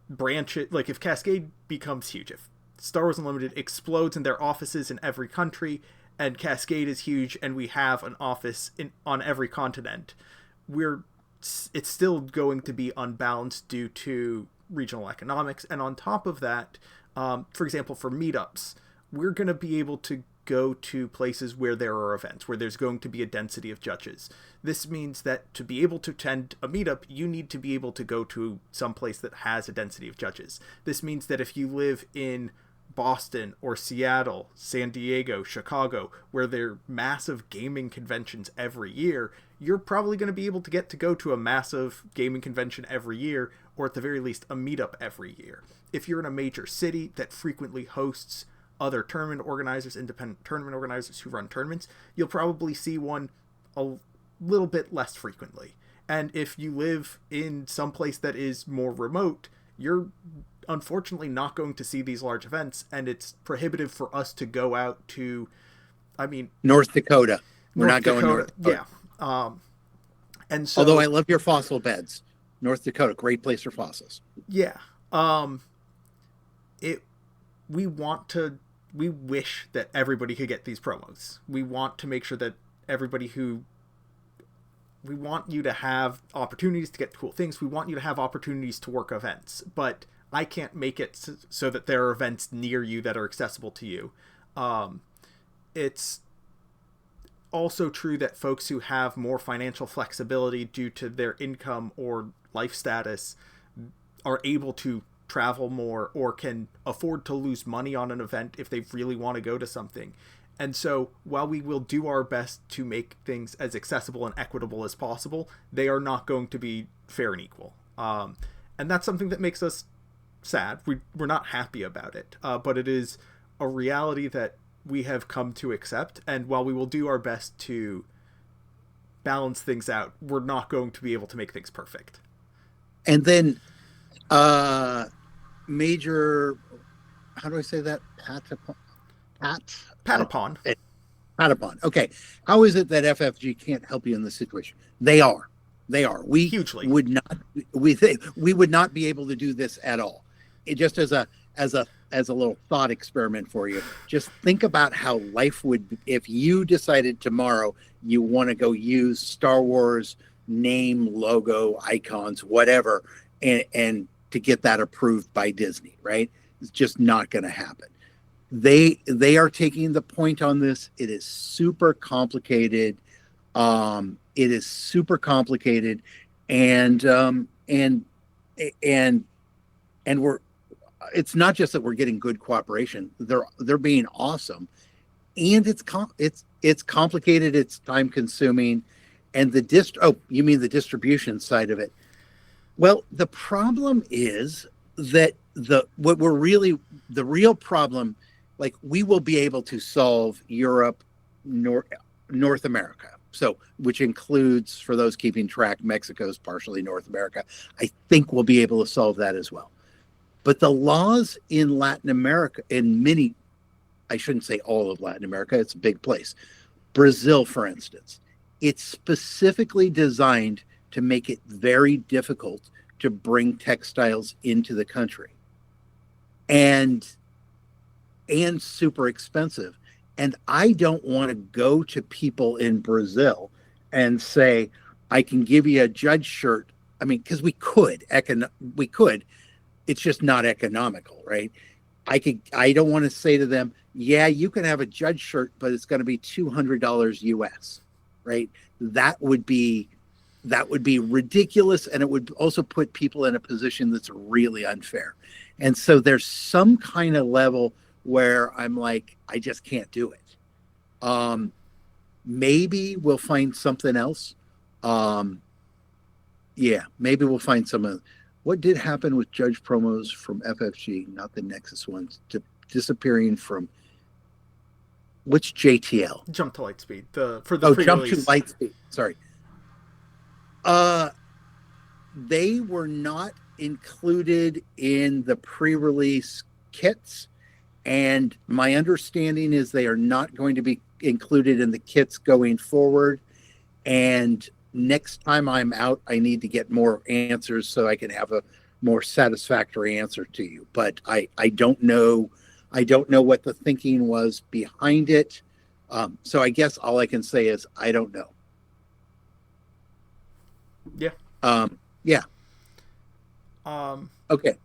branches, like if Cascade becomes huge, if Star Wars Unlimited explodes in their offices in every country, and Cascade is huge, and we have an office on every continent, it's still going to be unbalanced due to regional economics. And on top of that, for example, for meetups, we're going to be able to go to places where there are events, where there's going to be a density of judges. This means that to be able to attend a meetup, you need to be able to go to some place that has a density of judges. This means that if you live in Boston or Seattle, San Diego, Chicago, where they're massive gaming conventions every year, you're probably going to be able to go to a massive gaming convention every year, or at the very least a meetup every year. If you're in a major city that frequently hosts other tournament organizers, independent tournament organizers who run tournaments, you'll probably see one a little bit less frequently. And if you live in some place that is more remote, you're unfortunately not going to see these large events, and it's prohibitive for us to go out to, North Dakota. We're North not going Dakota, North Dakota. Yeah. And so, although I love your fossil beds, North Dakota, great place for fossils. Yeah. We wish that everybody could get these promos. We want to make sure that we want you to have opportunities to get cool things. We want you to have opportunities to work events, but I can't make it so that there are events near you that are accessible to you. It's also true that folks who have more financial flexibility due to their income or life status are able to travel more or can afford to lose money on an event if they really want to go to something. And so while we will do our best to make things as accessible and equitable as possible, they are not going to be fair and equal. And that's something that makes us sad. We're not happy about it, but it is a reality that we have come to accept. And while we will do our best to balance things out, we're not going to be able to make things perfect. And then Major, how do I say that? Patapon. Patapon. Okay. How is it that FFG can't help you in this situation? They are. We hugely would not. We would not be able to do this at all. It just as a little thought experiment for you. Just think about how life would be if you decided tomorrow you want to go use Star Wars name, logo, icons, whatever, and to get that approved by Disney, right? It's just not going to happen. They are taking the point on this. It is super complicated. And we're, it's not just that we're getting good cooperation. They're being awesome, and it's complicated. It's time consuming, and you mean the distribution side of it? Well, the problem is that the real problem, like, we will be able to solve Europe, North America. So, which includes, for those keeping track, Mexico's partially North America. I think we'll be able to solve that as well. But the laws in Latin America, I shouldn't say all of Latin America, it's a big place. Brazil, for instance, it's specifically designed to make it very difficult to bring textiles into the country. And super expensive. And I don't want to go to people in Brazil and say, I can give you a Judge shirt. I mean, because we could. It's just not economical, right? I don't want to say to them, yeah, you can have a Judge shirt, but it's going to be $200 US, right? That would be ridiculous. And it would also put people in a position that's really unfair. And so there's some kind of level where I'm like, I just can't do it. Maybe we'll find something else. Maybe we'll find some. What did happen with Judge promos from FFG, not the Nexus ones, disappearing from which JTL? Jump to Lightspeed. Jump to Lightspeed. Sorry. They were not included in the pre-release kits. And my understanding is they are not going to be included in the kits going forward. And next time I'm out, I need to get more answers so I can have a more satisfactory answer to you. But I don't know. I don't know what the thinking was behind it. So I guess all I can say is I don't know. Yeah. Okay.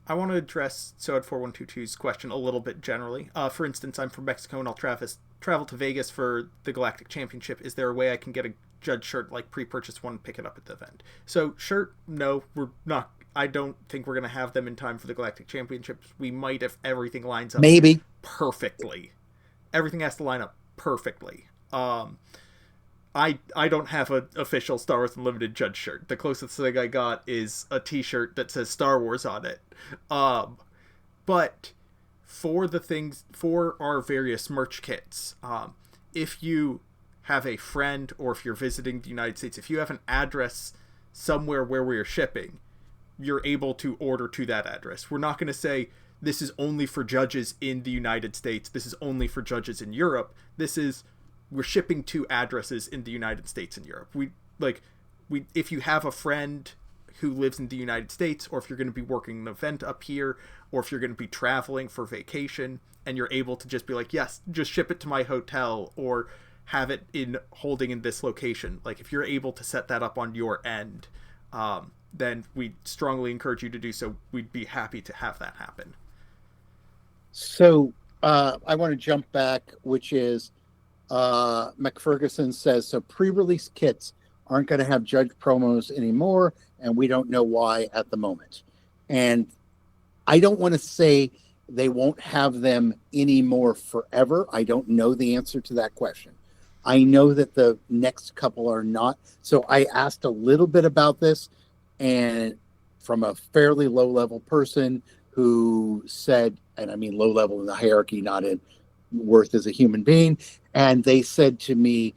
I want to address Soad 4122's question a little bit generally. For instance, I'm from Mexico and I'll travel to Vegas for the Galactic Championship. Is there a way I can get a Judge shirt, like pre-purchase one, and pick it up at the event? So shirt, no, we're not I don't think we're going to have them in time for the Galactic Championships. We might if everything lines up Maybe perfectly. Everything has to line up perfectly. I don't have an official Star Wars Unlimited Judge shirt. The closest thing I got is a T-shirt that says Star Wars on it. But for our various merch kits, if you have a friend or if you're visiting the United States, if you have an address somewhere where we are shipping, you're able to order to that address. We're not going to say this is only for judges in the United States. This is only for judges in Europe. We're shipping to addresses in the United States and Europe. If you have a friend who lives in the United States, or if you're going to be working an event up here, or if you're going to be traveling for vacation, and you're able to just be like, yes, just ship it to my hotel, or have it holding in this location. Like, if you're able to set that up on your end, then we strongly encourage you to do so. We'd be happy to have that happen. So I want to jump back, which is McFerguson says, so pre-release kits aren't going to have judge promos anymore, and we don't know why at the moment. And I don't want to say they won't have them anymore forever. I don't know the answer to that question. I know that the next couple are not. So I asked a little bit about this, and from a fairly low-level person who said, and I mean low-level in the hierarchy, not in worth as a human being, and they said to me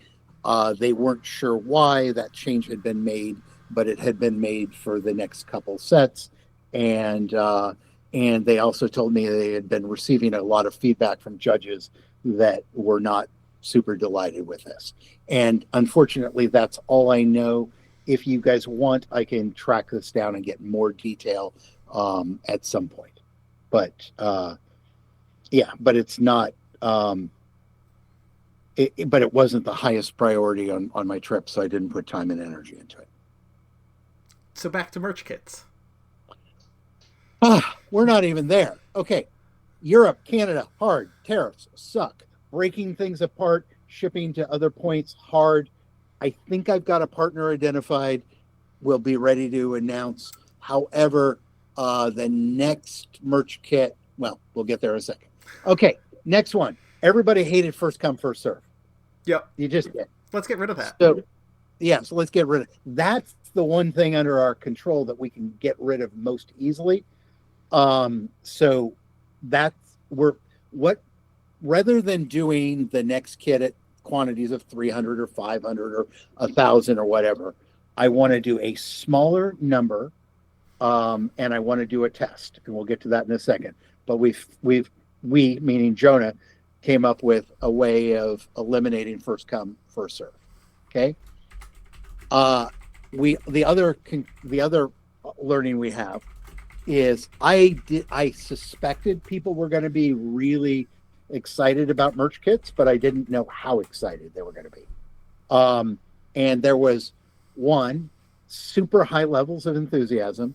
they weren't sure why that change had been made, but it had been made for the next couple sets. And they also told me they had been receiving a lot of feedback from judges that were not super delighted with this. And unfortunately, that's all I know. If you guys want, I can track this down and get more detail at some point. But yeah, but it's not. But it wasn't the highest priority on my trip, so I didn't put time and energy into it. So back to merch kits. We're not even there. Okay. Europe, Canada, hard. Tariffs suck. Breaking things apart, shipping to other points, hard. I think I've got a partner identified. We'll be ready to announce. However, the next merch kit, well, we'll get there in a second. Okay, next one. Everybody hated first come, first serve. Yep. You just did. Let's get rid of that. So let's get rid of it. That's the one thing under our control that we can get rid of most easily. So rather than doing the next kit at quantities of 300 or 500 or 1,000 or whatever, I want to do a smaller number, and I want to do a test, and we'll get to that in a second. But we, meaning Jonah, came up with a way of eliminating first come, first serve. Okay. The other learning we have is I suspected people were going to be really excited about merch kits, but I didn't know how excited they were going to be. And there was, one, super high levels of enthusiasm.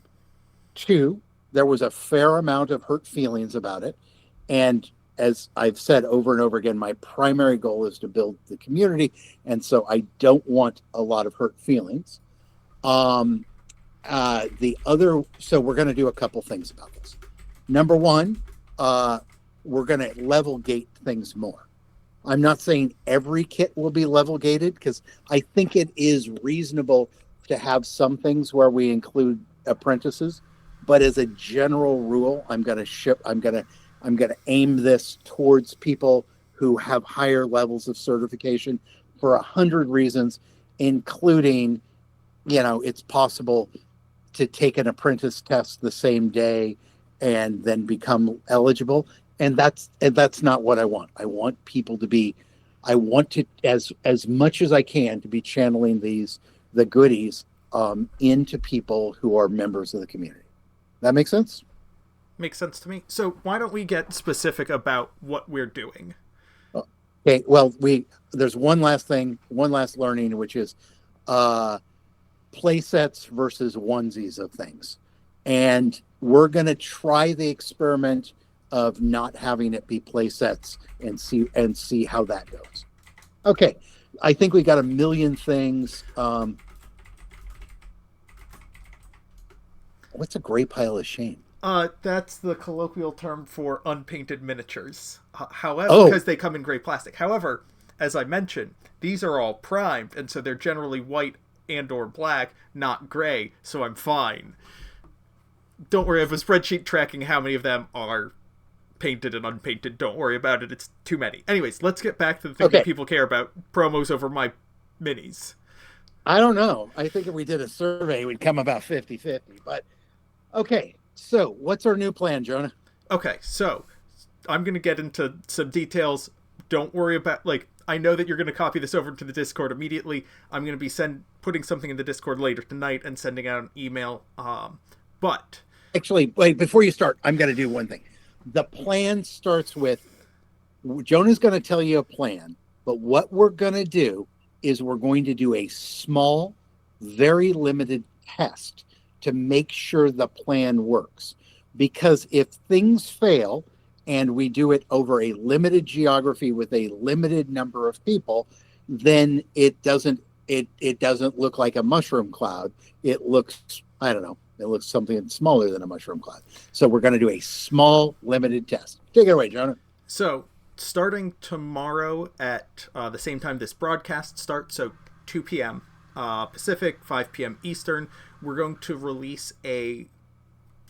Two, there was a fair amount of hurt feelings about it. And as I've said over and over again, my primary goal is to build the community. And so I don't want a lot of hurt feelings. So we're going to do a couple things about this. Number one, we're going to level gate things more. I'm not saying every kit will be level gated, because I think it is reasonable to have some things where we include apprentices, but as a general rule, I'm going to aim this towards people who have higher levels of certification for 100 reasons, including, it's possible to take an apprentice test the same day and then become eligible. And that's not what I want. I want people to as much as I can, to be channeling the goodies into people who are members of the community. That makes sense? Makes sense to me. So why don't we get specific about what we're doing? Okay. Well, there's one last learning, which is play sets versus onesies of things. And we're going to try the experiment of not having it be play sets and see how that goes. Okay. I think we got a million things. What's a gray pile of shame? That's the colloquial term for unpainted miniatures. However, Oh, because they come in gray plastic. However, as I mentioned, these are all primed, and so they're generally white and or black, not gray, so I'm fine. Don't worry, I have a spreadsheet tracking how many of them are painted and unpainted. Don't worry about it, it's too many. Anyways, let's get back to the thing that people care about, promos over my minis. I don't know. I think if we did a survey, we'd come about 50-50. But okay, so what's our new plan, Jonah? Okay, so I'm going to get into some details. Don't worry about, like, I know that you're going to copy this over to the Discord immediately. I'm going to be putting something in the Discord later tonight and sending out an email. But Actually, wait, before you start, I'm going to do one thing. The plan starts with Jonah's going to tell you a plan, but what we're going to do is we're going to do a small, very limited test to make sure the plan works. Because if things fail and we do it over a limited geography with a limited number of people, then it doesn't look like a mushroom cloud. It looks, I don't know, it looks something smaller than a mushroom cloud. So we're going to do a small, limited test. Take it away, Jonah. So starting tomorrow at the same time this broadcast starts, so 2 p.m. Pacific, 5 p.m. Eastern, we're going to release a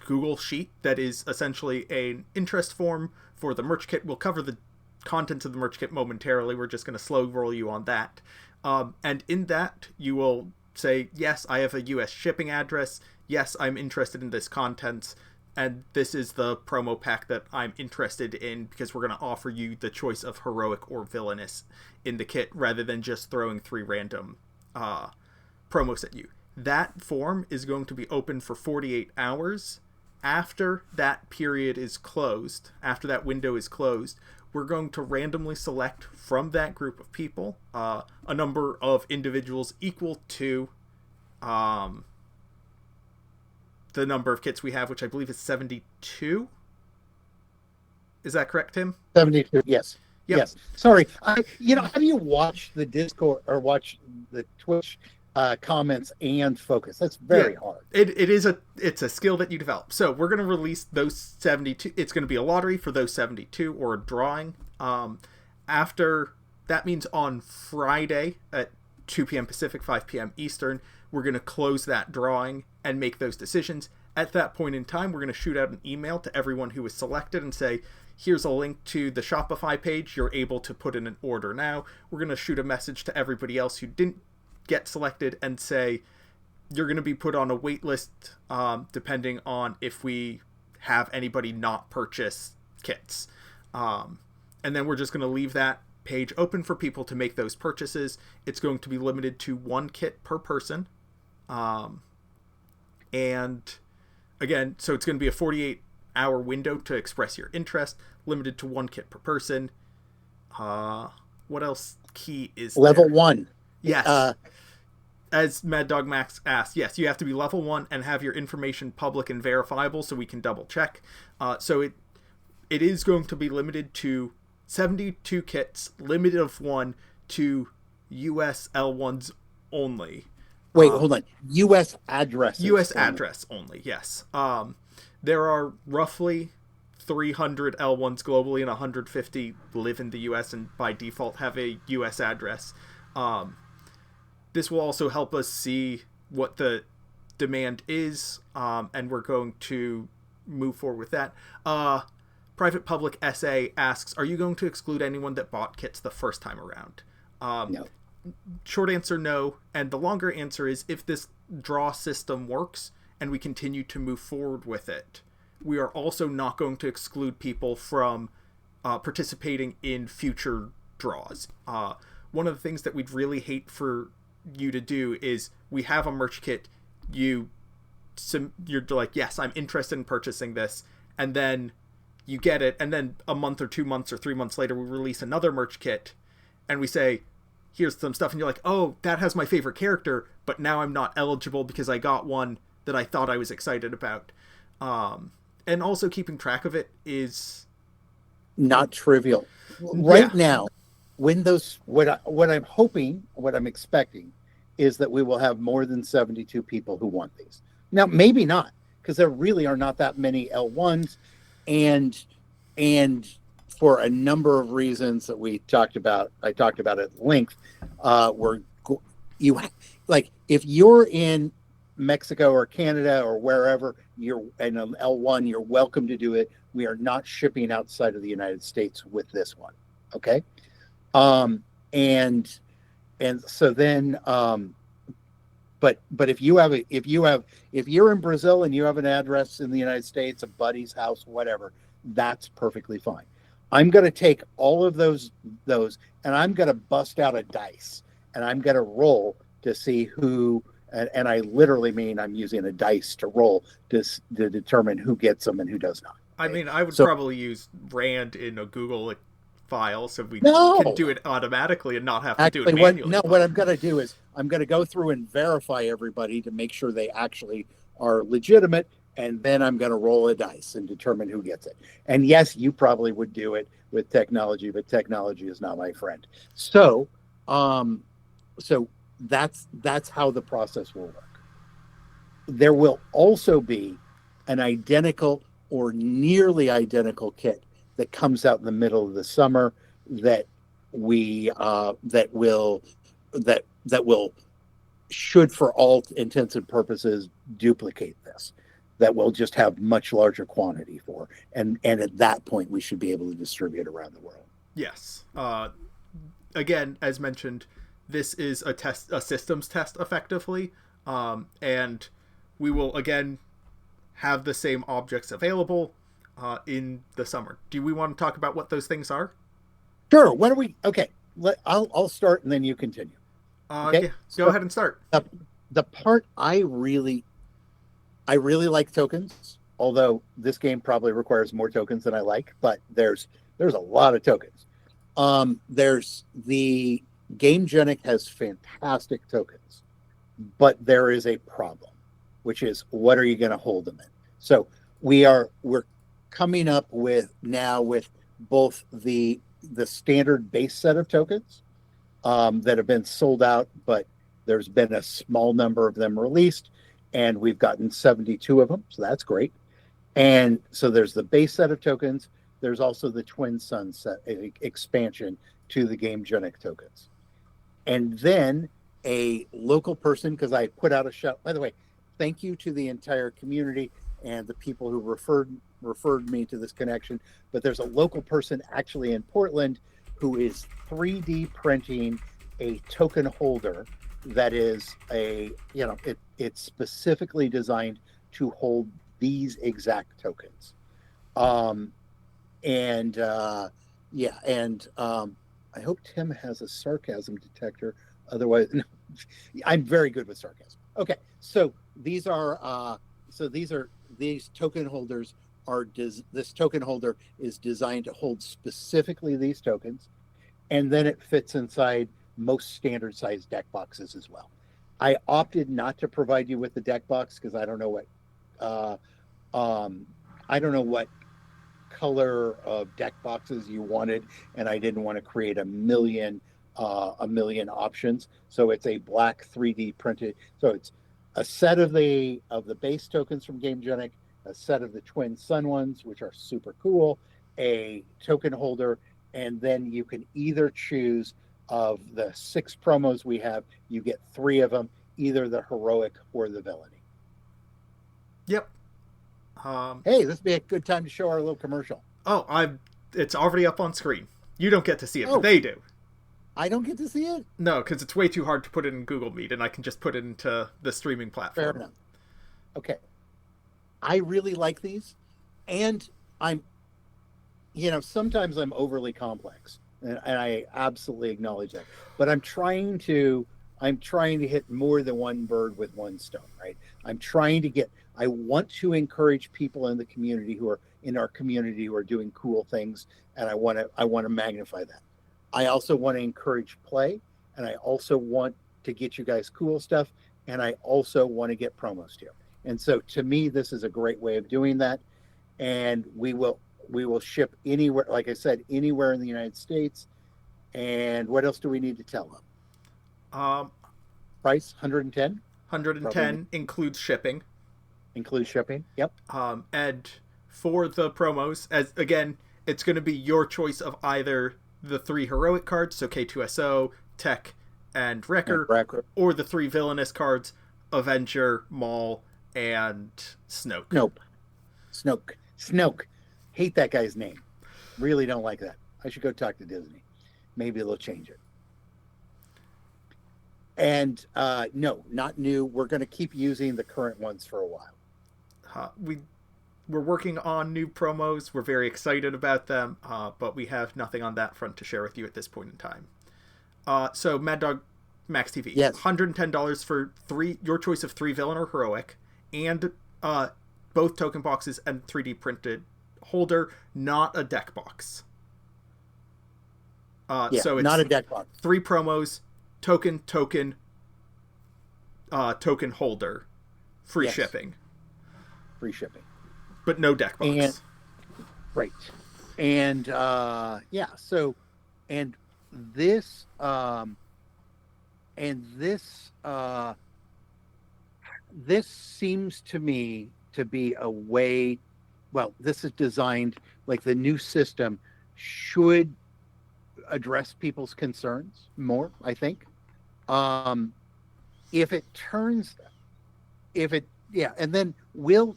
Google Sheet that is essentially an interest form for the merch kit. We'll cover the contents of the merch kit momentarily. We're just going to slow roll you on that. And in that, you will say, yes, I have a U.S. shipping address. Yes, I'm interested in this contents. And this is the promo pack that I'm interested in, because we're going to offer you the choice of heroic or villainous in the kit rather than just throwing 3 random promos at you. That form is going to be open for 48 hours. After that period is closed, after that window is closed, we're going to randomly select from that group of people a number of individuals equal to the number of kits we have, which I believe is 72. Is that correct, Tim? 72, yes. Yep. Yes. Sorry. How do you watch the Discord or watch the Twitch comments and focus? That's very hard. It's a skill that you develop. So we're going to release those 72. It's going to be a lottery for those 72 or a drawing. After that means on Friday at 2 p.m. Pacific, 5 p.m. Eastern, we're going to close that drawing and make those decisions. At that point in time, we're going to shoot out an email to everyone who was selected and say, here's a link to the Shopify page. You're able to put in an order now. We're going to shoot a message to everybody else who didn't get selected and say, you're going to be put on a wait list depending on if we have anybody not purchase kits. And then we're just going to leave that page open for people to make those purchases. It's going to be limited to 1 kit per person. And again, so it's going to be a 48-hour window to express your interest, limited to 1 kit per person. What else key is level there? 1? Yes. As Mad Dog Max asked, yes, you have to be level 1 and have your information public and verifiable so we can double check. So it is going to be limited to 72 kits, limited of 1 to US L1s only. Wait, hold on. U.S. addresses. U.S. address only, yes. There are roughly 300 L1s globally, and 150 live in the U.S. and by default have a U.S. address. This will also help us see what the demand is, and we're going to move forward with that. Private Public SA asks, are you going to exclude anyone that bought kits the first time around? No. Short answer, no. And the longer answer is, if this draw system works and we continue to move forward with it, we are also not going to exclude people from participating in future draws. One of the things that we'd really hate for you to do is, we have a merch kit, you're like, yes, I'm interested in purchasing this, and then you get it, and then a month or 2 months or 3 months later we release another merch kit and we say, here's some stuff, and you're like, oh, that has my favorite character, but now I'm not eligible because I got one that I thought I was excited about. And also keeping track of it is not trivial. Right now, when those, what I'm hoping, what I'm expecting is that we will have more than 72 people who want these. Now, maybe not, because there really are not that many L1s, and and for a number of reasons that I talked about at length, you like if you're in Mexico or Canada or wherever you're in an L1, you're welcome to do it. We are not shipping outside of the United States with this one. Okay. Um, and so then, but if you're in Brazil and you have an address in the United States, a buddy's house, whatever, that's perfectly fine. I'm going to take all of those, and I'm going to bust out a dice, and I'm going to roll to see who, and I literally mean I'm using a dice to roll to determine who gets them and who does not. I mean, I would So probably use Rand in a Google file so we no, can do it automatically and not have to actually, do it manually. what I'm going to do is I'm going to go through and verify everybody to make sure they actually are legitimate, and then I'm going to roll a dice and determine who gets it. And yes, you probably would do it with technology, but technology is not my friend. So, so that's how the process will work. There will also be an identical or nearly identical kit that comes out in the middle of the summer that will should, for all intents and purposes, duplicate this. That will just have much larger quantity for, and at that point we should be able to distribute around the world. Yes. Again, as mentioned, this is a systems test effectively, and we will again have the same objects available in the summer. Do we want to talk about what those things are? Sure. When are we? Okay. I'll start and then you continue. Okay. Yeah, go ahead and start. The part I really like tokens, although this game probably requires more tokens than I like, but there's a lot of tokens. There's the GameGenic has fantastic tokens, but there is a problem, which is what are you going to hold them in? So we're coming up with both the standard base set of tokens that have been sold out, but there's been a small number of them released, and we've gotten 72 of them, so that's great. And so there's the base set of tokens. There's also the Twin Sun set expansion to the GameGenic tokens. And then a local person, because I put out a shout. By the way, thank you to the entire community and the people who referred me to this connection. But there's a local person actually in Portland who is 3D printing a token holder that is it's specifically designed to hold these exact tokens. I hope Tim has a sarcasm detector. Otherwise, no, I'm very good with sarcasm. Okay, so these token holders this token holder is designed to hold specifically these tokens, and then it fits inside most standard size deck boxes as well. I opted not to provide you with the deck box because I don't know what color of deck boxes you wanted, and I didn't want to create a million options. So it's a black 3D printed. So it's a set of the base tokens from GameGenic, a set of the Twin Sun ones, which are super cool, a token holder, and then you can either choose of the 6 promos we have. You get 3 of them, either the heroic or the villainy. Yep. Hey, this would be a good time to show our little commercial. It's already up on screen. You don't get to see it, but they do. I don't get to see it? No, because it's way too hard to put it in Google Meet, and I can just put it into the streaming platform. Fair enough. Okay. I really like these, and sometimes I'm overly complex, and I absolutely acknowledge that. But I'm trying to hit more than one bird with one stone, right? I want to encourage people in the community who are doing cool things, and I want to magnify that. I also want to encourage play, and I also want to get you guys cool stuff, and I also want to get promos too. And so to me, this is a great way of doing that. And we will ship anywhere, like I said, anywhere in the United States. And what else do we need to tell them? Price, $110? $110 includes shipping. Includes shipping. Yep. And for the promos, as again, it's going to be your choice of either the 3 heroic cards, so K2SO, Tech, and Wrecker, or the 3 villainous cards, Avenger, Maul, and Snoke. Snoke. Hate that guy's name. Really don't like that. I should go talk to Disney. Maybe they'll change it. And no, not new. We're going to keep using the current ones for a while. We're working on new promos. We're very excited about them, but we have nothing on that front to share with you at this point in time. So Mad Dog Max TV, yes, $110 for your choice of 3 villain or heroic, and both token boxes and 3D printed holder, not a deck box. So it's not a deck box. 3 promos, token holder, free shipping. Free shipping. But no deck box. And, right. And so and this this seems to me to be a way, well, this is designed, like the new system should address people's concerns more, I think. And then we'll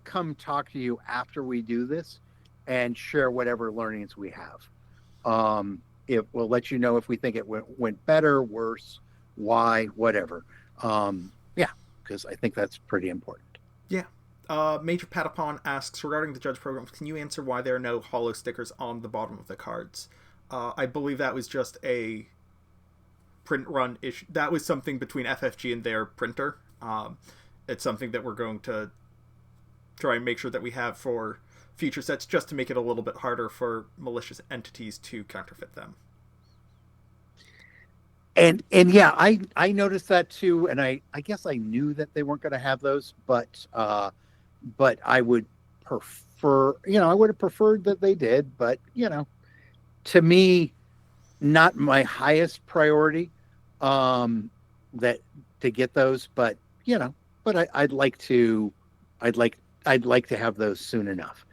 come talk to you after we do this and share whatever learnings we have. We'll let you know if we think it went better, worse, why, whatever. Because I think that's pretty important. Yeah. Major Patapon asks, regarding the judge programs, can you answer why there are no holo stickers on the bottom of the cards? I believe that was just a print run issue. That was something between FFG and their printer. It's something that we're going to try and make sure that we have for future sets, just to make it a little bit harder for malicious entities to counterfeit them. And yeah, I noticed that too, and I guess I knew that they weren't going to have those, but I would prefer, I would have preferred that they did, but to me, not my highest priority, that to get those, but I'd like to have those soon enough.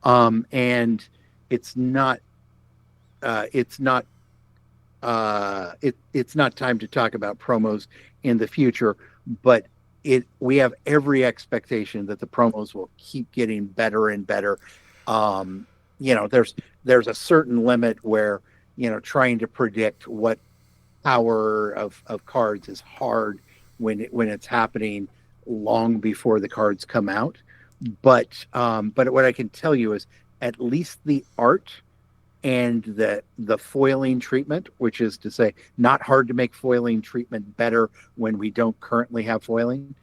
And it's not time to talk about promos in the future, but we have every expectation that the promos will keep getting better and better. There's a certain limit where, trying to predict what power of cards is hard when it's happening long before the cards come out. But what I can tell you is at least the art and the foiling treatment, which is to say not hard to make foiling treatment better when we don't currently have foiling,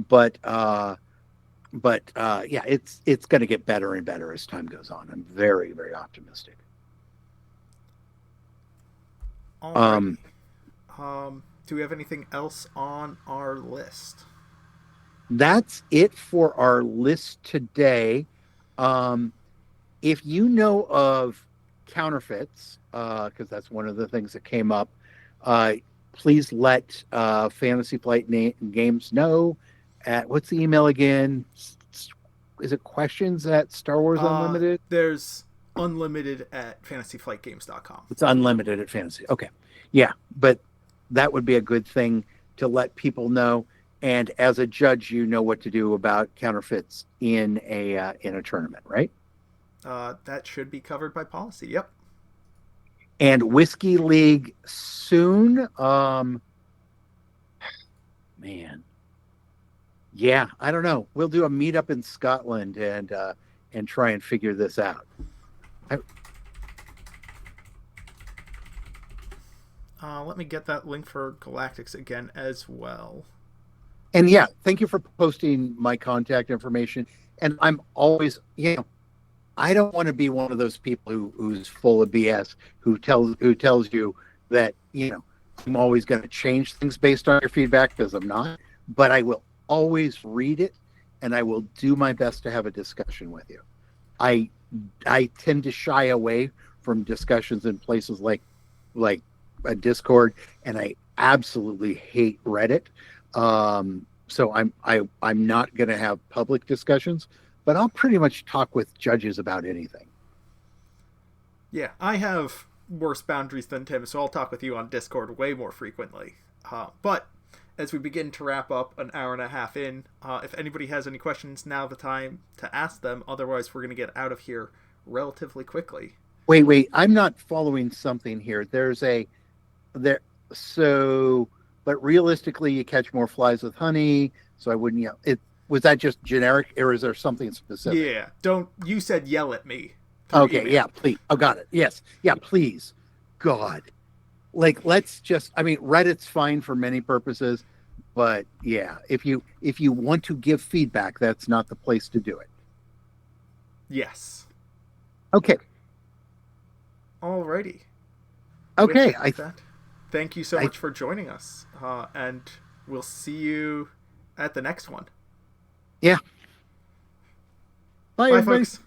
but it's going to get better and better as time goes on. I'm very, very optimistic. All right. Do we have anything else on our list? That's it for our list today. If you know of counterfeits, because that's one of the things that came up, please let Fantasy Flight Games know at, what's the email again? Is it questions at Star Wars Unlimited? There's unlimited at fantasyflightgames.com. It's unlimited at Fantasy. Okay. Yeah, but that would be a good thing to let people know. And as a judge, you know what to do about counterfeits in a tournament, right? That should be covered by policy. Yep. And Whiskey League soon. Man. Yeah, I don't know. We'll do a meetup in Scotland and try and figure this out. Let me get that link for Galactics again as well. And yeah, thank you for posting my contact information. And I'm always, I don't want to be one of those people who's full of BS, who tells you that, I'm always going to change things based on your feedback, because I'm not. But I will always read it, and I will do my best to have a discussion with you. I tend to shy away from discussions in places like a Discord, and I absolutely hate Reddit. So I'm not going to have public discussions, but I'll pretty much talk with judges about anything. Yeah, I have worse boundaries than Tim, so I'll talk with you on Discord way more frequently. But as we begin to wrap up an hour and a half in, if anybody has any questions, now the time to ask them. Otherwise, we're going to get out of here relatively quickly. Wait, I'm not following something here. But realistically, you catch more flies with honey, so I wouldn't was that just generic, or is there something specific? Yeah, you said yell at me. Okay, email. yeah, please. Oh, got it. Yes. Yeah, please. God. Like, Reddit's fine for many purposes, but yeah, if you want to give feedback, that's not the place to do it. Yes. Okay. Alrighty. Okay. Thank you so much for joining us, and we'll see you at the next one. Yeah. Bye, everybody. Folks.